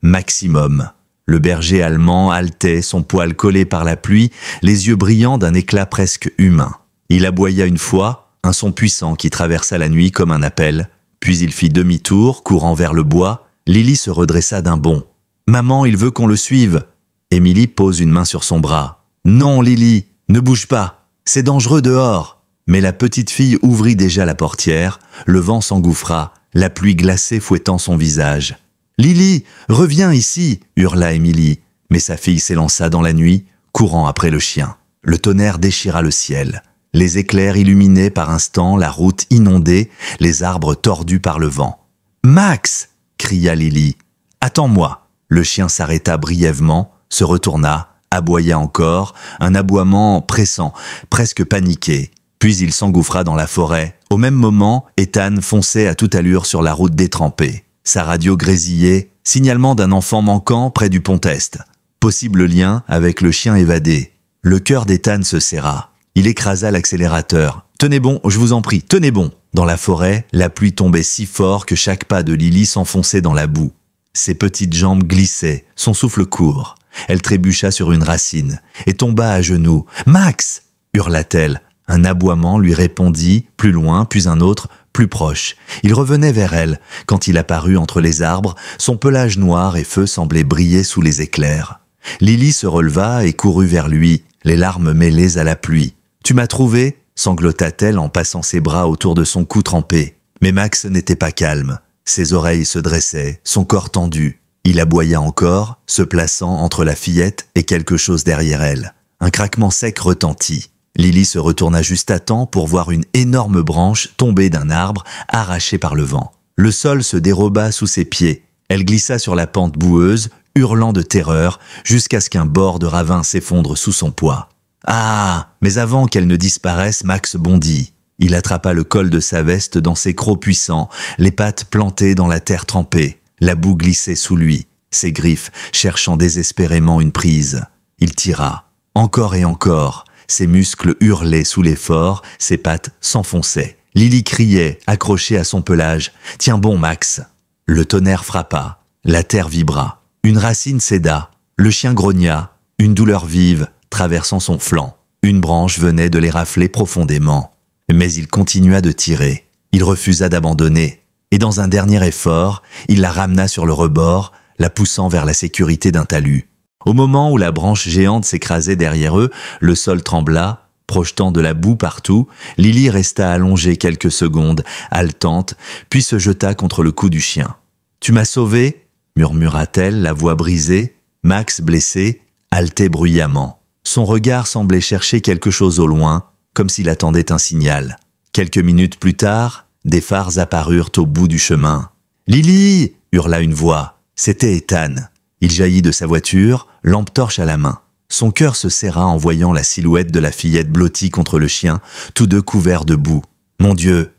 Maximum. Le berger allemand haletait, son poil collé par la pluie, les yeux brillants d'un éclat presque humain. Il aboya une fois, un son puissant qui traversa la nuit comme un appel, puis il fit demi-tour, courant vers le bois. Lily se redressa d'un bond. « Maman, il veut qu'on le suive !» Émilie pose une main sur son bras. « Non, Lily, ne bouge pas. c'est dangereux dehors !» Mais la petite fille ouvrit déjà la portière, le vent s'engouffra, la pluie glacée fouettant son visage. « Lily, reviens ici !» hurla Émilie, mais sa fille s'élança dans la nuit, courant après le chien. Le tonnerre déchira le ciel. Les éclairs illuminaient par instants la route inondée, les arbres tordus par le vent. « Max !» cria Lily. « Attends-moi !» Le chien s'arrêta brièvement, se retourna, aboya encore, un aboiement pressant, presque paniqué. Puis il s'engouffra dans la forêt. Au même moment, Ethan fonçait à toute allure sur la route détrempée. Sa radio grésillait, signalement d'un enfant manquant près du pont-est. Possible lien avec le chien évadé. Le cœur d'Ethan se serra. Il écrasa l'accélérateur. « Tenez bon, je vous en prie, tenez bon !» Dans la forêt, la pluie tombait si fort que chaque pas de Lily s'enfonçait dans la boue. Ses petites jambes glissaient, son souffle court. Elle trébucha sur une racine et tomba à genoux. « Max !» hurla-t-elle. Un aboiement lui répondit, plus loin, puis un autre, plus proche. Il revenait vers elle, quand il apparut entre les arbres, son pelage noir et feu semblait briller sous les éclairs. Lily se releva et courut vers lui, les larmes mêlées à la pluie. « Tu m'as trouvé ?» sanglota-t-elle en passant ses bras autour de son cou trempé. Mais Max n'était pas calme. Ses oreilles se dressaient, son corps tendu. Il aboya encore, se plaçant entre la fillette et quelque chose derrière elle. Un craquement sec retentit. Lily se retourna juste à temps pour voir une énorme branche tomber d'un arbre, arrachée par le vent. Le sol se déroba sous ses pieds. Elle glissa sur la pente boueuse, hurlant de terreur, jusqu'à ce qu'un bord de ravin s'effondre sous son poids. Ah ! Mais avant qu'elle ne disparaisse, Max bondit. Il attrapa le col de sa veste dans ses crocs puissants, les pattes plantées dans la terre trempée. La boue glissait sous lui, ses griffes cherchant désespérément une prise. Il tira, encore et encore. Ses muscles hurlaient sous l'effort, ses pattes s'enfonçaient. Lily criait, accrochée à son pelage. « Tiens bon, Max !» Le tonnerre frappa, la terre vibra. Une racine céda, le chien grogna, une douleur vive traversant son flanc. Une branche venait de les rafler profondément. Mais il continua de tirer. Il refusa d'abandonner. Et dans un dernier effort, il la ramena sur le rebord, la poussant vers la sécurité d'un talus. Au moment où la branche géante s'écrasait derrière eux, le sol trembla, projetant de la boue partout. Lily resta allongée quelques secondes, haletante, puis se jeta contre le cou du chien. « Tu m'as sauvé ?» murmura-t-elle, la voix brisée. Max, blessé, haletait bruyamment. Son regard semblait chercher quelque chose au loin, comme s'il attendait un signal. Quelques minutes plus tard, des phares apparurent au bout du chemin. « Lily !» hurla une voix. C'était Ethan. Il jaillit de sa voiture, lampe torche à la main. Son cœur se serra en voyant la silhouette de la fillette blottie contre le chien, tous deux couverts de boue. « Mon Dieu !»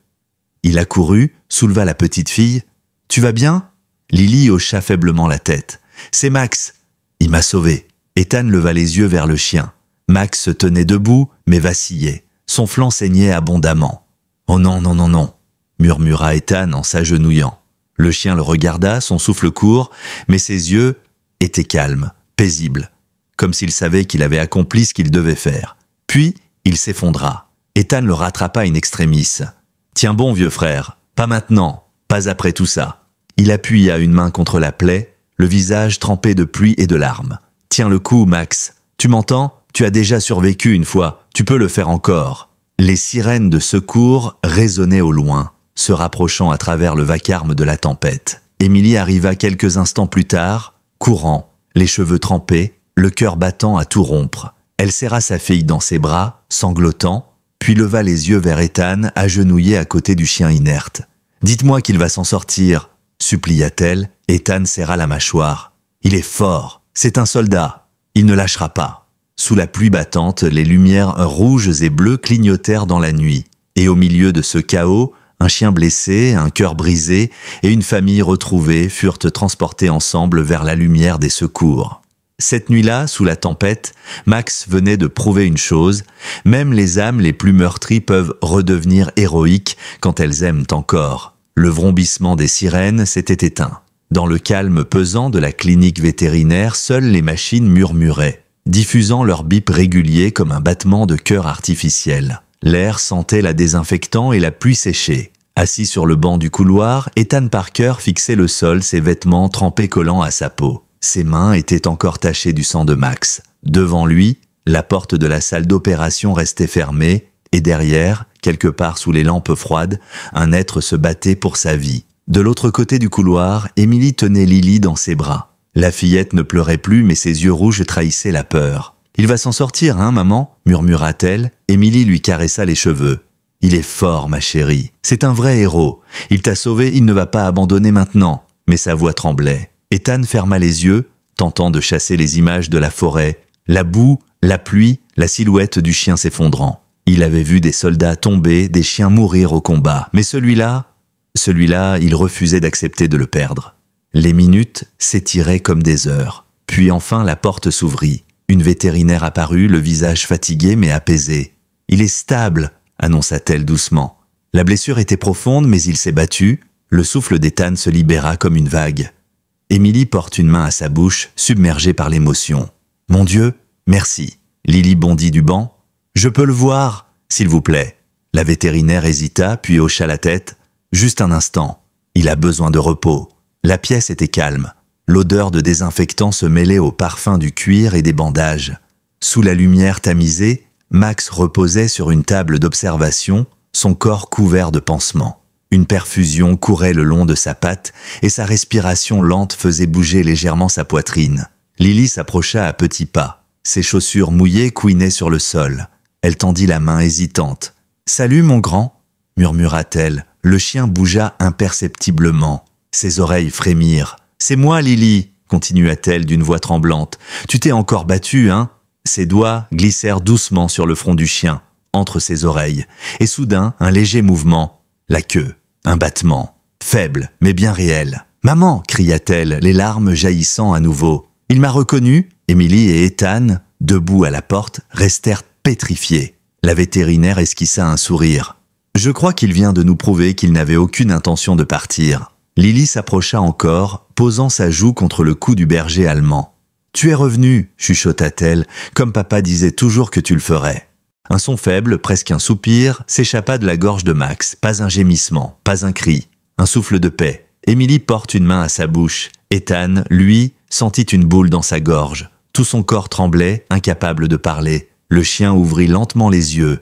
Il accourut, souleva la petite fille. « Tu vas bien ?» Lily hocha faiblement la tête. « C'est Max. Il m'a sauvé. » Ethan leva les yeux vers le chien. Max se tenait debout, mais vacillait. Son flanc saignait abondamment. « Oh non, non, non, non !» murmura Ethan en s'agenouillant. Le chien le regarda, son souffle court, mais ses yeux étaient calmes, paisibles, comme s'il savait qu'il avait accompli ce qu'il devait faire. Puis, il s'effondra. Ethan le rattrapa in extremis. « Tiens bon, vieux frère, pas maintenant, pas après tout ça. » Il appuya une main contre la plaie, le visage trempé de pluie et de larmes. « Tiens le coup, Max. Tu m'entends ? Tu as déjà survécu une fois, tu peux le faire encore. » Les sirènes de secours résonnaient au loin, se rapprochant à travers le vacarme de la tempête. Émilie arriva quelques instants plus tard, courant, les cheveux trempés, le cœur battant à tout rompre. Elle serra sa fille dans ses bras, sanglotant, puis leva les yeux vers Ethan, agenouillé à côté du chien inerte. « Dites-moi qu'il va s'en sortir !» supplia-t-elle. Ethan serra la mâchoire. « Il est fort, c'est un soldat, il ne lâchera pas. » Sous la pluie battante, les lumières rouges et bleues clignotèrent dans la nuit. Et au milieu de ce chaos, un chien blessé, un cœur brisé et une famille retrouvée furent transportés ensemble vers la lumière des secours. Cette nuit-là, sous la tempête, Max venait de prouver une chose, même les âmes les plus meurtries peuvent redevenir héroïques quand elles aiment encore. Le vrombissement des sirènes s'était éteint. Dans le calme pesant de la clinique vétérinaire, seules les machines murmuraient, diffusant leur bip régulier comme un battement de cœur artificiel. L'air sentait la désinfectant et la pluie séchée. Assis sur le banc du couloir, Ethan Parker fixait le sol, ses vêtements trempés collants à sa peau. Ses mains étaient encore tachées du sang de Max. Devant lui, La porte de la salle d'opération restait fermée, et derrière, quelque part sous les lampes froides, un être se battait pour sa vie. De l'autre côté du couloir, Émilie tenait Lily dans ses bras. La fillette ne pleurait plus, mais ses yeux rouges trahissaient la peur. « Il va s'en sortir, hein, maman ?» murmura-t-elle. Émilie lui caressa les cheveux. « Il est fort, ma chérie. C'est un vrai héros. Il t'a sauvé, il ne va pas abandonner maintenant. » Mais sa voix tremblait. Ethan ferma les yeux, tentant de chasser les images de la forêt. La boue, la pluie, la silhouette du chien s'effondrant. Il avait vu des soldats tomber, des chiens mourir au combat. Mais celui-là, il refusait d'accepter de le perdre. Les minutes s'étiraient comme des heures. Puis enfin la porte s'ouvrit. Une vétérinaire apparut, le visage fatigué mais apaisé. « Il est stable », annonça-t-elle doucement. La blessure était profonde mais il s'est battu. Le souffle d'Ethan se libéra comme une vague. Émilie porte une main à sa bouche, submergée par l'émotion. « Mon Dieu, merci !» Lily bondit du banc. « Je peux le voir, s'il vous plaît ?» La vétérinaire hésita, puis hocha la tête. « Juste un instant. Il a besoin de repos. » La pièce était calme. L'odeur de désinfectant se mêlait au parfum du cuir et des bandages. Sous la lumière tamisée, Max reposait sur une table d'observation, son corps couvert de pansements. Une perfusion courait le long de sa patte et sa respiration lente faisait bouger légèrement sa poitrine. Lily s'approcha à petits pas. Ses chaussures mouillées couinaient sur le sol. Elle tendit la main hésitante. « Salut, mon grand !» murmura-t-elle. Le chien bougea imperceptiblement. Ses oreilles frémirent. « C'est moi, Lily !» continua-t-elle d'une voix tremblante. « Tu t'es encore battue, hein ?» Ses doigts glissèrent doucement sur le front du chien, entre ses oreilles. Et soudain, un léger mouvement. La queue. Un battement. Faible, mais bien réel. « Maman !» cria-t-elle, les larmes jaillissant à nouveau. Il m'a reconnu. Émilie et Ethan, debout à la porte, restèrent pétrifiés. La vétérinaire esquissa un sourire. « Je crois qu'il vient de nous prouver qu'il n'avait aucune intention de partir. » Lily s'approcha encore, posant sa joue contre le cou du berger allemand. « Tu es revenu, » chuchota-t-elle, comme papa disait toujours que tu le ferais. Un son faible, presque un soupir, s'échappa de la gorge de Max. Pas un gémissement, pas un cri, un souffle de paix. Émilie porte une main à sa bouche. Ethan, lui, sentit une boule dans sa gorge. Tout son corps tremblait, incapable de parler. Le chien ouvrit lentement les yeux.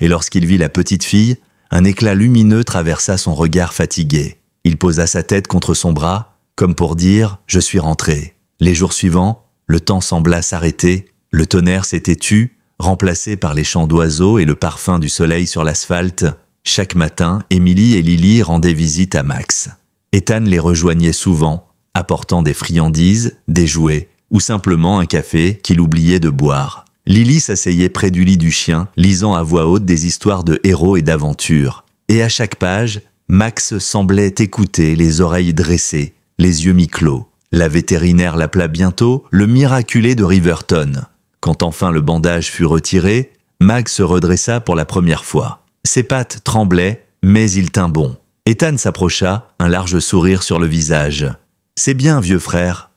Et lorsqu'il vit la petite fille, un éclat lumineux traversa son regard fatigué. Il posa sa tête contre son bras, comme pour dire « Je suis rentré ». Les jours suivants, le temps sembla s'arrêter, le tonnerre s'était tu, remplacé par les chants d'oiseaux et le parfum du soleil sur l'asphalte. Chaque matin, Émilie et Lily rendaient visite à Max. Ethan les rejoignait souvent, apportant des friandises, des jouets, ou simplement un café qu'il oubliait de boire. Lily s'asseyait près du lit du chien, lisant à voix haute des histoires de héros et d'aventures. Et à chaque page, Max semblait écouter, les oreilles dressées, les yeux mi-clos. La vétérinaire l'appela bientôt le miraculé de Riverton. Quand enfin le bandage fut retiré, Max se redressa pour la première fois. Ses pattes tremblaient, mais il tint bon. Ethan s'approcha, un large sourire sur le visage. « C'est bien, vieux frère.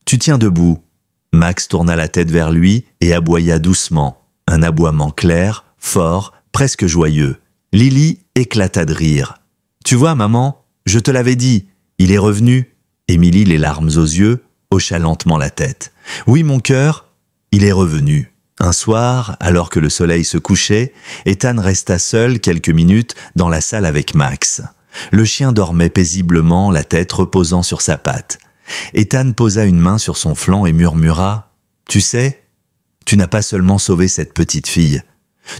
Tu tiens debout. » Max tourna la tête vers lui et aboya doucement. Un aboiement clair, fort, presque joyeux. Lily éclata de rire. « Tu vois, maman, je te l'avais dit, il est revenu. » Émilie, les larmes aux yeux, hocha lentement la tête. « Oui, mon cœur, il est revenu. » Un soir, alors que le soleil se couchait, Ethan resta seul quelques minutes dans la salle avec Max. Le chien dormait paisiblement, la tête reposant sur sa patte. Ethan posa une main sur son flanc et murmura « Tu sais, tu n'as pas seulement sauvé cette petite fille.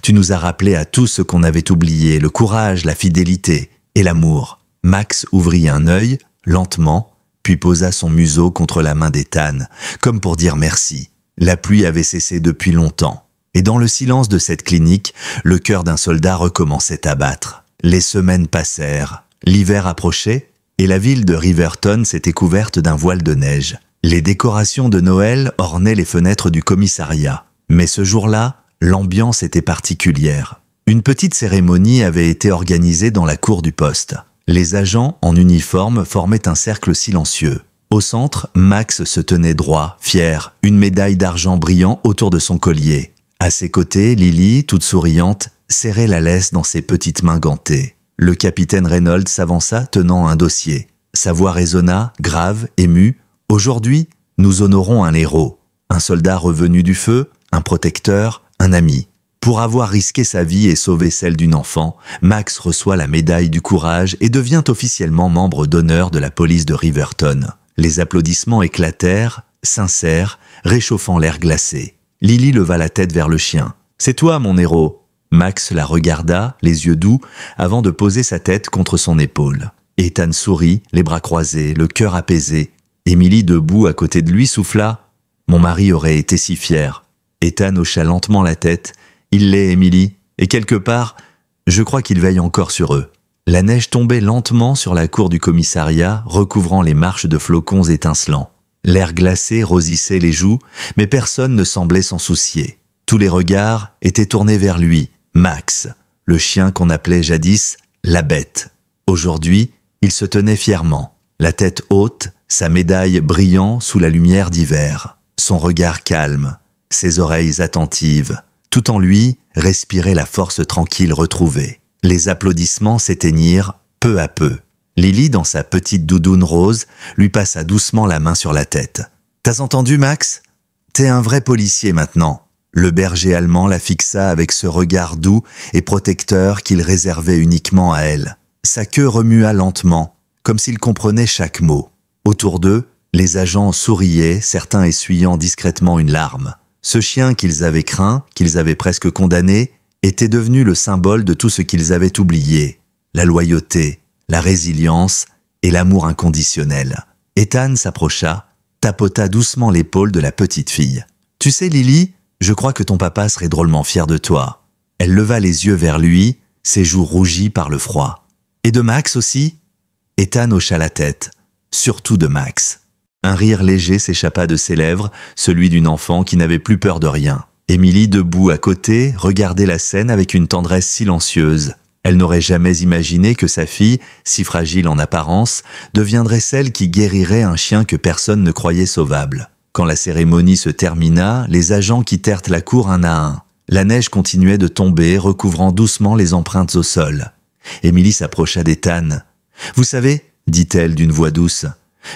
Tu nous as rappelé à tous ce qu'on avait oublié, le courage, la fidélité et l'amour. » Max ouvrit un œil, lentement, puis posa son museau contre la main d'Ethan, comme pour dire merci. La pluie avait cessé depuis longtemps, et dans le silence de cette clinique, le cœur d'un soldat recommençait à battre. Les semaines passèrent, l'hiver approchait, et la ville de Riverton s'était couverte d'un voile de neige. Les décorations de Noël ornaient les fenêtres du commissariat. Mais ce jour-là, l'ambiance était particulière. Une petite cérémonie avait été organisée dans la cour du poste. Les agents en uniforme formaient un cercle silencieux. Au centre, Max se tenait droit, fier, une médaille d'argent brillant autour de son collier. À ses côtés, Lily, toute souriante, serrait la laisse dans ses petites mains gantées. Le capitaine Reynolds s'avança tenant un dossier. Sa voix résonna, grave, émue. « Aujourd'hui, nous honorons un héros, un soldat revenu du feu, un protecteur, un ami. Pour avoir risqué sa vie et sauvé celle d'une enfant, Max reçoit la médaille du courage et devient officiellement membre d'honneur de la police de Riverton. Les applaudissements éclatèrent, sincères, réchauffant l'air glacé. Lily leva la tête vers le chien. « C'est toi, mon héros !» Max la regarda, les yeux doux, avant de poser sa tête contre son épaule. Ethan sourit, les bras croisés, le cœur apaisé. Emily, debout à côté de lui, souffla. « Mon mari aurait été si fier. » Ethan hocha lentement la tête. « Il l'est, Emily, et quelque part, je crois qu'il veille encore sur eux. » La neige tombait lentement sur la cour du commissariat, recouvrant les marches de flocons étincelants. L'air glacé rosissait les joues, mais personne ne semblait s'en soucier. Tous les regards étaient tournés vers lui, Max, le chien qu'on appelait jadis la bête. Aujourd'hui, il se tenait fièrement, la tête haute, sa médaille brillant sous la lumière d'hiver, son regard calme, ses oreilles attentives. Tout en lui respirait la force tranquille retrouvée. Les applaudissements s'éteignirent peu à peu. Lily, dans sa petite doudoune rose, lui passa doucement la main sur la tête. « T'as entendu, Max ? T'es un vrai policier maintenant. » Le berger allemand la fixa avec ce regard doux et protecteur qu'il réservait uniquement à elle. Sa queue remua lentement, comme s'il comprenait chaque mot. Autour d'eux, les agents souriaient, certains essuyant discrètement une larme. Ce chien qu'ils avaient craint, qu'ils avaient presque condamné, était devenu le symbole de tout ce qu'ils avaient oublié. La loyauté, la résilience et l'amour inconditionnel. Ethan s'approcha, tapota doucement l'épaule de la petite fille. « Tu sais, Lily, je crois que ton papa serait drôlement fier de toi. » Elle leva les yeux vers lui, ses joues rougies par le froid. « Et de Max aussi ?» Ethan hocha la tête. « Surtout de Max. » Un rire léger s'échappa de ses lèvres, celui d'une enfant qui n'avait plus peur de rien. Emily, debout à côté, regardait la scène avec une tendresse silencieuse. Elle n'aurait jamais imaginé que sa fille, si fragile en apparence, deviendrait celle qui guérirait un chien que personne ne croyait sauvable. Quand la cérémonie se termina, les agents quittèrent la cour un à un. La neige continuait de tomber, recouvrant doucement les empreintes au sol. Emily s'approcha d'Ethan. « Vous savez, dit-elle d'une voix douce,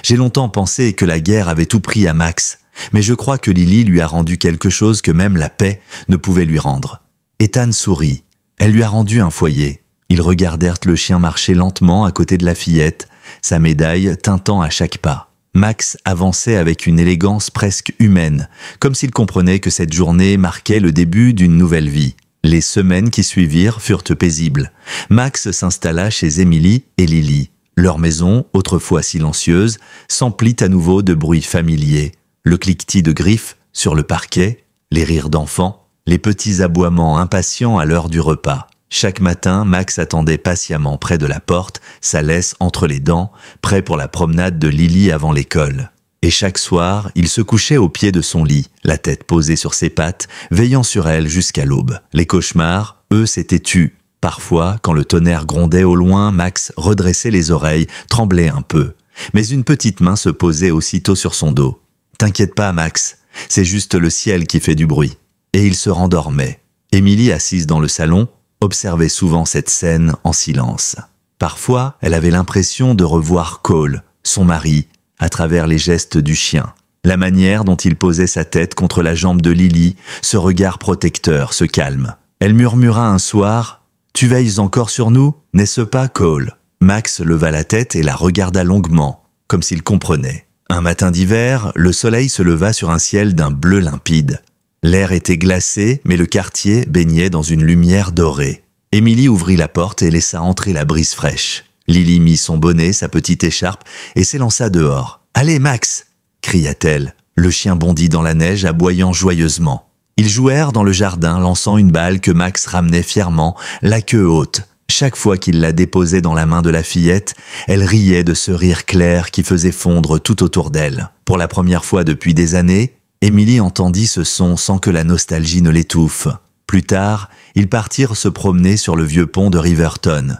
j'ai longtemps pensé que la guerre avait tout pris à Max, mais je crois que Lily lui a rendu quelque chose que même la paix ne pouvait lui rendre. » Ethan sourit. Elle lui a rendu un foyer. Ils regardèrent le chien marcher lentement à côté de la fillette, sa médaille tintant à chaque pas. Max avançait avec une élégance presque humaine, comme s'il comprenait que cette journée marquait le début d'une nouvelle vie. Les semaines qui suivirent furent paisibles. Max s'installa chez Emily et Lily. Leur maison, autrefois silencieuse, s'emplit à nouveau de bruits familiers. Le cliquetis de griffes sur le parquet, les rires d'enfants, les petits aboiements impatients à l'heure du repas. Chaque matin, Max attendait patiemment près de la porte, sa laisse entre les dents, prêt pour la promenade de Lily avant l'école. Et chaque soir, il se couchait au pied de son lit, la tête posée sur ses pattes, veillant sur elle jusqu'à l'aube. Les cauchemars, eux, s'étaient tus. Parfois, quand le tonnerre grondait au loin, Max redressait les oreilles, tremblait un peu. Mais une petite main se posait aussitôt sur son dos. « T'inquiète pas, Max, c'est juste le ciel qui fait du bruit. » Et il se rendormait. Emily, assise dans le salon, observait souvent cette scène en silence. Parfois, elle avait l'impression de revoir Cole, son mari, à travers les gestes du chien. La manière dont il posait sa tête contre la jambe de Lily, ce regard protecteur, ce calme. Elle murmura un soir « Tu veilles encore sur nous, n'est-ce pas, Cole ?» Max leva la tête et la regarda longuement, comme s'il comprenait. Un matin d'hiver, le soleil se leva sur un ciel d'un bleu limpide. L'air était glacé, mais le quartier baignait dans une lumière dorée. Emily ouvrit la porte et laissa entrer la brise fraîche. Lily mit son bonnet, sa petite écharpe et s'élança dehors. « Allez, Max !» cria-t-elle. Le chien bondit dans la neige, aboyant joyeusement. Ils jouèrent dans le jardin, lançant une balle que Max ramenait fièrement, la queue haute. Chaque fois qu'il la déposait dans la main de la fillette, elle riait de ce rire clair qui faisait fondre tout autour d'elle. Pour la première fois depuis des années, Emily entendit ce son sans que la nostalgie ne l'étouffe. Plus tard, ils partirent se promener sur le vieux pont de Riverton.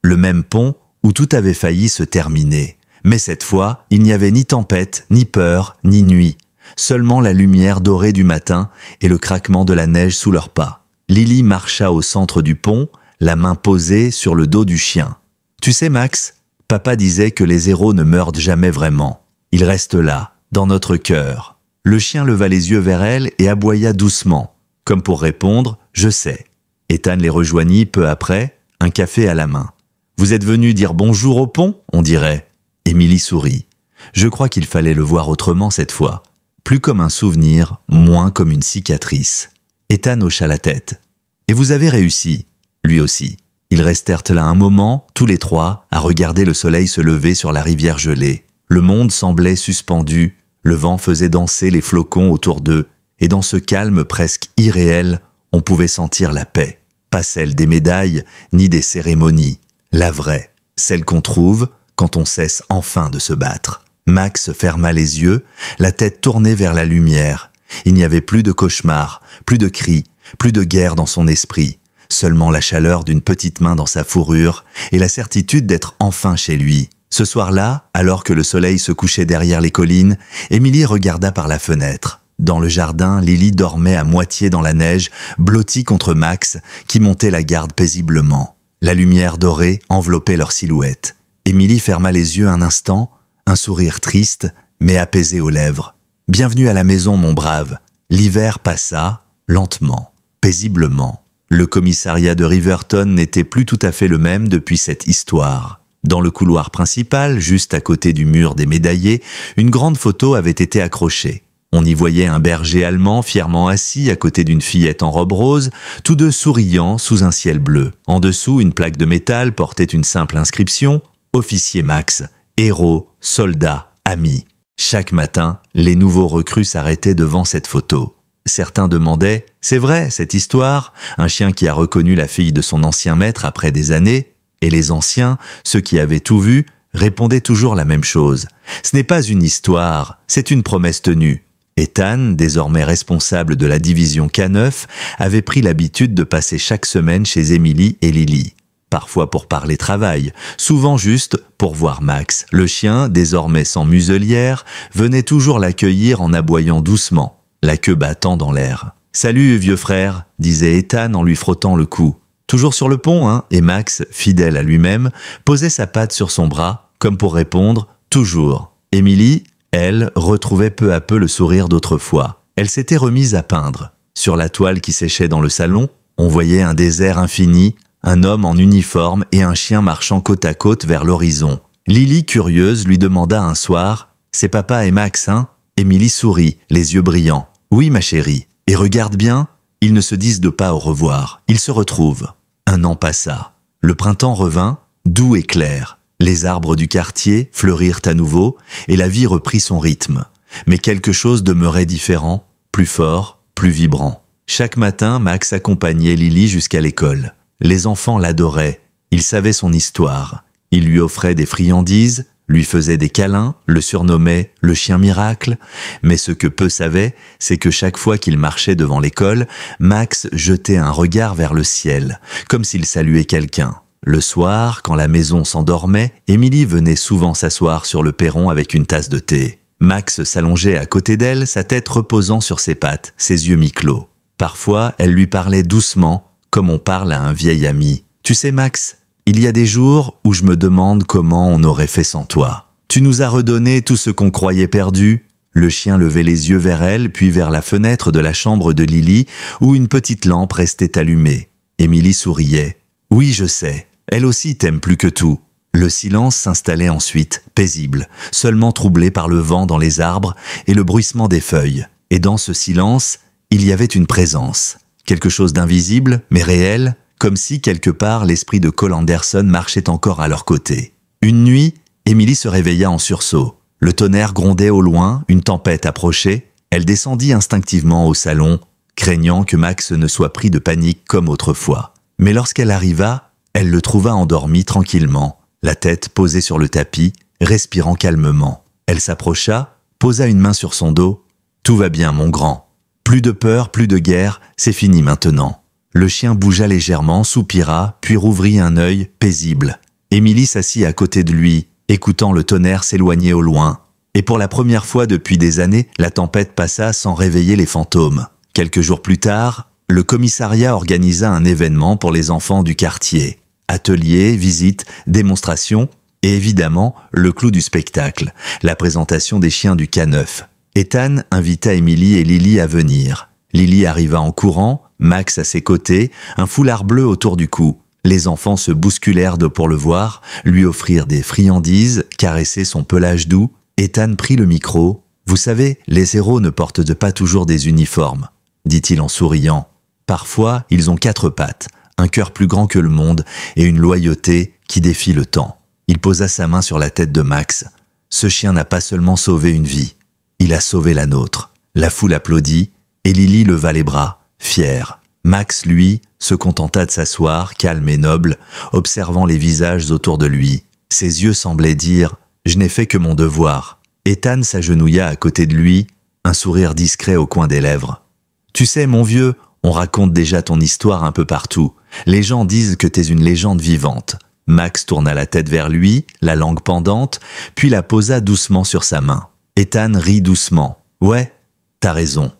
Le même pont où tout avait failli se terminer. Mais cette fois, il n'y avait ni tempête, ni peur, ni nuit. Seulement la lumière dorée du matin et le craquement de la neige sous leurs pas. Lily marcha au centre du pont, la main posée sur le dos du chien. « Tu sais, Max, papa disait que les héros ne meurent jamais vraiment. Ils restent là, dans notre cœur. Le chien leva les yeux vers elle et aboya doucement, comme pour répondre « Je sais ». Ethan les rejoignit peu après, un café à la main. « Vous êtes venu dire bonjour au pont ?» on dirait. Émilie sourit. Je crois qu'il fallait le voir autrement cette fois. Plus comme un souvenir, moins comme une cicatrice. Ethan hocha la tête. « Et vous avez réussi ?» Lui aussi. Ils restèrent là un moment, tous les trois, à regarder le soleil se lever sur la rivière gelée. Le monde semblait suspendu, le vent faisait danser les flocons autour d'eux, et dans ce calme presque irréel, on pouvait sentir la paix. Pas celle des médailles, ni des cérémonies. La vraie, celle qu'on trouve quand on cesse enfin de se battre. Max ferma les yeux, la tête tournée vers la lumière. Il n'y avait plus de cauchemars, plus de cris, plus de guerre dans son esprit. Seulement la chaleur d'une petite main dans sa fourrure et la certitude d'être enfin chez lui. Ce soir-là, alors que le soleil se couchait derrière les collines, Émilie regarda par la fenêtre. Dans le jardin, Lily dormait à moitié dans la neige, blottie contre Max, qui montait la garde paisiblement. La lumière dorée enveloppait leur silhouette. Émilie ferma les yeux un instant, un sourire triste, mais apaisé aux lèvres. « Bienvenue à la maison, mon brave !» L'hiver passa, lentement, paisiblement. Le commissariat de Riverton n'était plus tout à fait le même depuis cette histoire. Dans le couloir principal, juste à côté du mur des médaillés, une grande photo avait été accrochée. On y voyait un berger allemand fièrement assis à côté d'une fillette en robe rose, tous deux souriants sous un ciel bleu. En dessous, une plaque de métal portait une simple inscription « Officier Max, héros, soldat, ami ». Chaque matin, les nouveaux recrues s'arrêtaient devant cette photo. Certains demandaient « C'est vrai, cette histoire ?» Un chien qui a reconnu la fille de son ancien maître après des années. Et les anciens, ceux qui avaient tout vu, répondaient toujours la même chose. « Ce n'est pas une histoire, c'est une promesse tenue. » Ethan, désormais responsable de la division K9, avait pris l'habitude de passer chaque semaine chez Émilie et Lily. Parfois pour parler travail, souvent juste pour voir Max. Le chien, désormais sans muselière, venait toujours l'accueillir en aboyant doucement, la queue battant dans l'air. « Salut, vieux frère !» disait Ethan en lui frottant le cou. « Toujours sur le pont, hein ?» Et Max, fidèle à lui-même, posait sa patte sur son bras, comme pour répondre « Toujours !» Émilie, elle, retrouvait peu à peu le sourire d'autrefois. Elle s'était remise à peindre. Sur la toile qui séchait dans le salon, on voyait un désert infini, un homme en uniforme et un chien marchant côte à côte vers l'horizon. Lily, curieuse, lui demanda un soir « C'est papa et Max, hein ?» Émilie sourit, les yeux brillants. « Oui, ma chérie. Et regarde bien, ils ne se disent de pas au revoir. Ils se retrouvent. » Un an passa. Le printemps revint, doux et clair. Les arbres du quartier fleurirent à nouveau et la vie reprit son rythme. Mais quelque chose demeurait différent, plus fort, plus vibrant. Chaque matin, Max accompagnait Lily jusqu'à l'école. Les enfants l'adoraient, ils savaient son histoire. Ils lui offraient des friandises, lui faisaient des câlins, le surnommaient le chien miracle. Mais ce que peu savaient, c'est que chaque fois qu'il marchait devant l'école, Max jetait un regard vers le ciel, comme s'il saluait quelqu'un. Le soir, quand la maison s'endormait, Émilie venait souvent s'asseoir sur le perron avec une tasse de thé. Max s'allongeait à côté d'elle, sa tête reposant sur ses pattes, ses yeux mi-clos. Parfois, elle lui parlait doucement, comme on parle à un vieil ami. « Tu sais, Max, il y a des jours où je me demande comment on aurait fait sans toi. Tu nous as redonné tout ce qu'on croyait perdu. » Le chien levait les yeux vers elle, puis vers la fenêtre de la chambre de Lily, où une petite lampe restait allumée. Émilie souriait. « Oui, je sais. Elle aussi t'aime plus que tout. » Le silence s'installait ensuite, paisible, seulement troublé par le vent dans les arbres et le bruissement des feuilles. Et dans ce silence, il y avait une présence. Quelque chose d'invisible, mais réel, comme si, quelque part, l'esprit de Cole Anderson marchait encore à leur côté. Une nuit, Émilie se réveilla en sursaut. Le tonnerre grondait au loin, une tempête approchait. Elle descendit instinctivement au salon, craignant que Max ne soit pris de panique comme autrefois. Mais lorsqu'elle arriva, elle le trouva endormi tranquillement, la tête posée sur le tapis, respirant calmement. Elle s'approcha, posa une main sur son dos. « Tout va bien, mon grand. Plus de peur, plus de guerre, c'est fini maintenant. » Le chien bougea légèrement, soupira, puis rouvrit un œil paisible. Émilie s'assit à côté de lui, écoutant le tonnerre s'éloigner au loin. Et pour la première fois depuis des années, la tempête passa sans réveiller les fantômes. Quelques jours plus tard, le commissariat organisa un événement pour les enfants du quartier. Ateliers, visites, démonstrations, et évidemment, le clou du spectacle, la présentation des chiens du K9. Ethan invita Emily et Lily à venir. Lily arriva en courant, Max à ses côtés, un foulard bleu autour du cou. Les enfants se bousculèrent pour le voir, lui offrir des friandises, caresser son pelage doux. Ethan prit le micro. « Vous savez, les héros ne portent pas toujours des uniformes, dit-il en souriant. Parfois, ils ont 4 pattes, un cœur plus grand que le monde et une loyauté qui défie le temps. » Il posa sa main sur la tête de Max. « Ce chien n'a pas seulement sauvé une vie, il a sauvé la nôtre. » La foule applaudit et Lily leva les bras, fière. Max, lui, se contenta de s'asseoir, calme et noble, observant les visages autour de lui. Ses yeux semblaient dire « Je n'ai fait que mon devoir ». Ethan s'agenouilla à côté de lui, un sourire discret au coin des lèvres. « Tu sais, mon vieux, on raconte déjà ton histoire un peu partout. Les gens disent que t'es une légende vivante. » Max tourna la tête vers lui, la langue pendante, puis la posa doucement sur sa main. Ethan rit doucement. « Ouais, t'as raison.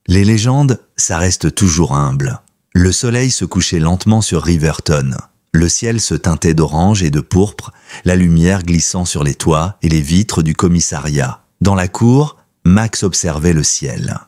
Les légendes, ça reste toujours humble. » Le soleil se couchait lentement sur Riverton. Le ciel se teintait d'orange et de pourpre, la lumière glissant sur les toits et les vitres du commissariat. Dans la cour, Max observait le ciel.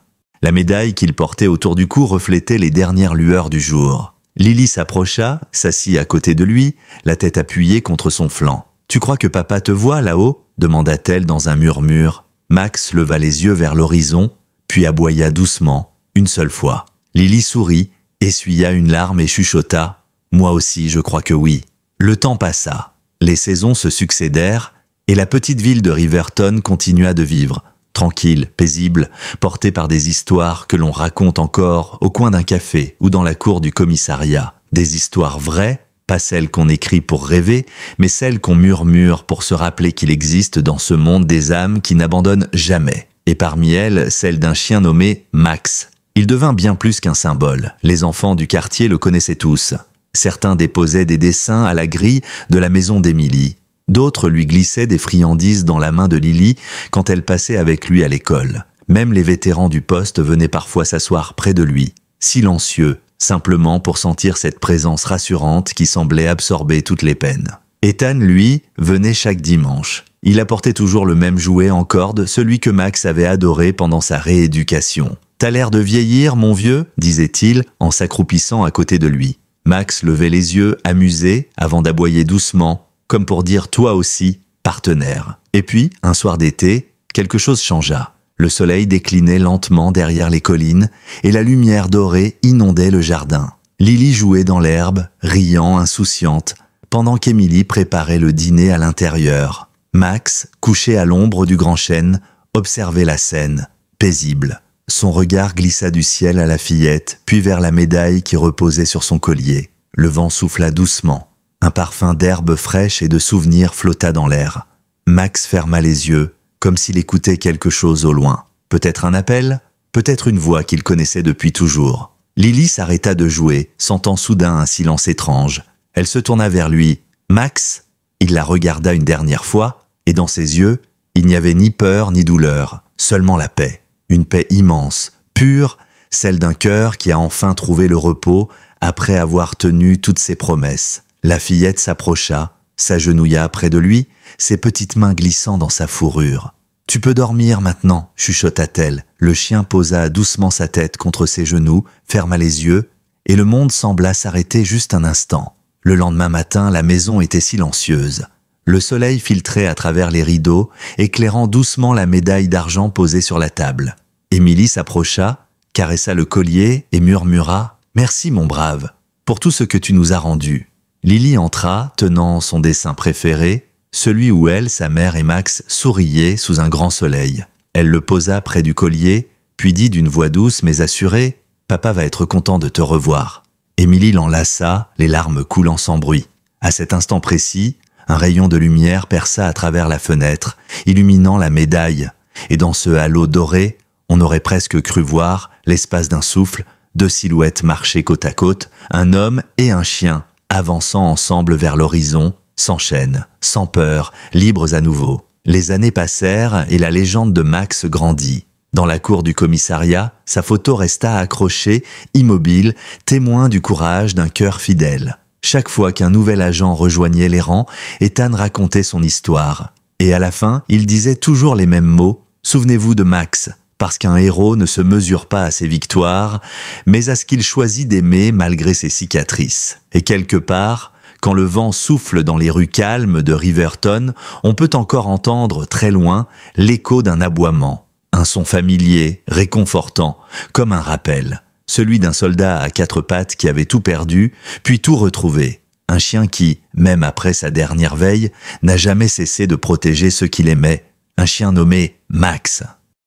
La médaille qu'il portait autour du cou reflétait les dernières lueurs du jour. Lily s'approcha, s'assit à côté de lui, la tête appuyée contre son flanc. « Tu crois que papa te voit là-haut » demanda-t-elle dans un murmure. Max leva les yeux vers l'horizon, puis aboya doucement, une seule fois. Lily sourit, essuya une larme et chuchota. « Moi aussi, je crois que oui. » Le temps passa. Les saisons se succédèrent et la petite ville de Riverton continua de vivre, tranquille, paisible, portée par des histoires que l'on raconte encore au coin d'un café ou dans la cour du commissariat. Des histoires vraies, pas celles qu'on écrit pour rêver, mais celles qu'on murmure pour se rappeler qu'il existe dans ce monde des âmes qui n'abandonnent jamais. Et parmi elles, celle d'un chien nommé Max. Il devint bien plus qu'un symbole. Les enfants du quartier le connaissaient tous. Certains déposaient des dessins à la grille de la maison d'Emily. D'autres lui glissaient des friandises dans la main de Lily quand elle passait avec lui à l'école. Même les vétérans du poste venaient parfois s'asseoir près de lui, silencieux, simplement pour sentir cette présence rassurante qui semblait absorber toutes les peines. Ethan, lui, venait chaque dimanche. Il apportait toujours le même jouet en corde, celui que Max avait adoré pendant sa rééducation. « T'as l'air de vieillir, mon vieux » disait-il en s'accroupissant à côté de lui. Max levait les yeux, amusé, avant d'aboyer doucement, comme pour dire « toi aussi, partenaire ». Et puis, un soir d'été, quelque chose changea. Le soleil déclinait lentement derrière les collines et la lumière dorée inondait le jardin. Lily jouait dans l'herbe, riant, insouciante, pendant qu'Emily préparait le dîner à l'intérieur. Max, couché à l'ombre du grand chêne, observait la scène, paisible. Son regard glissa du ciel à la fillette, puis vers la médaille qui reposait sur son collier. Le vent souffla doucement. Un parfum d'herbe fraîche et de souvenirs flotta dans l'air. Max ferma les yeux, comme s'il écoutait quelque chose au loin. Peut-être un appel, peut-être une voix qu'il connaissait depuis toujours. Lily s'arrêta de jouer, sentant soudain un silence étrange. Elle se tourna vers lui. « Max ?» Il la regarda une dernière fois, et dans ses yeux, il n'y avait ni peur ni douleur, seulement la paix. Une paix immense, pure, celle d'un cœur qui a enfin trouvé le repos après avoir tenu toutes ses promesses. La fillette s'approcha, s'agenouilla près de lui, ses petites mains glissant dans sa fourrure. « Tu peux dormir maintenant » chuchota-t-elle. Le chien posa doucement sa tête contre ses genoux, ferma les yeux, et le monde sembla s'arrêter juste un instant. Le lendemain matin, la maison était silencieuse. Le soleil filtrait à travers les rideaux, éclairant doucement la médaille d'argent posée sur la table. Émilie s'approcha, caressa le collier et murmura « Merci mon brave, pour tout ce que tu nous as rendu ». Lily entra, tenant son dessin préféré, celui où elle, sa mère et Max souriaient sous un grand soleil. Elle le posa près du collier, puis dit d'une voix douce mais assurée « Papa va être content de te revoir ». Émilie l'enlaça, les larmes coulant sans bruit. À cet instant précis, un rayon de lumière perça à travers la fenêtre, illuminant la médaille, et dans ce halo doré, on aurait presque cru voir, l'espace d'un souffle, 2 silhouettes marcher côte à côte, un homme et un chien, avançant ensemble vers l'horizon, sans chaîne, sans peur, libres à nouveau. Les années passèrent et la légende de Max grandit. Dans la cour du commissariat, sa photo resta accrochée, immobile, témoin du courage d'un cœur fidèle. Chaque fois qu'un nouvel agent rejoignait les rangs, Ethan racontait son histoire. Et à la fin, il disait toujours les mêmes mots, Souvenez-vous de Max, parce qu'un héros ne se mesure pas à ses victoires, mais à ce qu'il choisit d'aimer malgré ses cicatrices. Et quelque part, quand le vent souffle dans les rues calmes de Riverton, on peut encore entendre très loin l'écho d'un aboiement. Un son familier, réconfortant, comme un rappel. Celui d'un soldat à quatre pattes qui avait tout perdu, puis tout retrouvé. Un chien qui, même après sa dernière veille, n'a jamais cessé de protéger ceux qu'il aimait. Un chien nommé Max.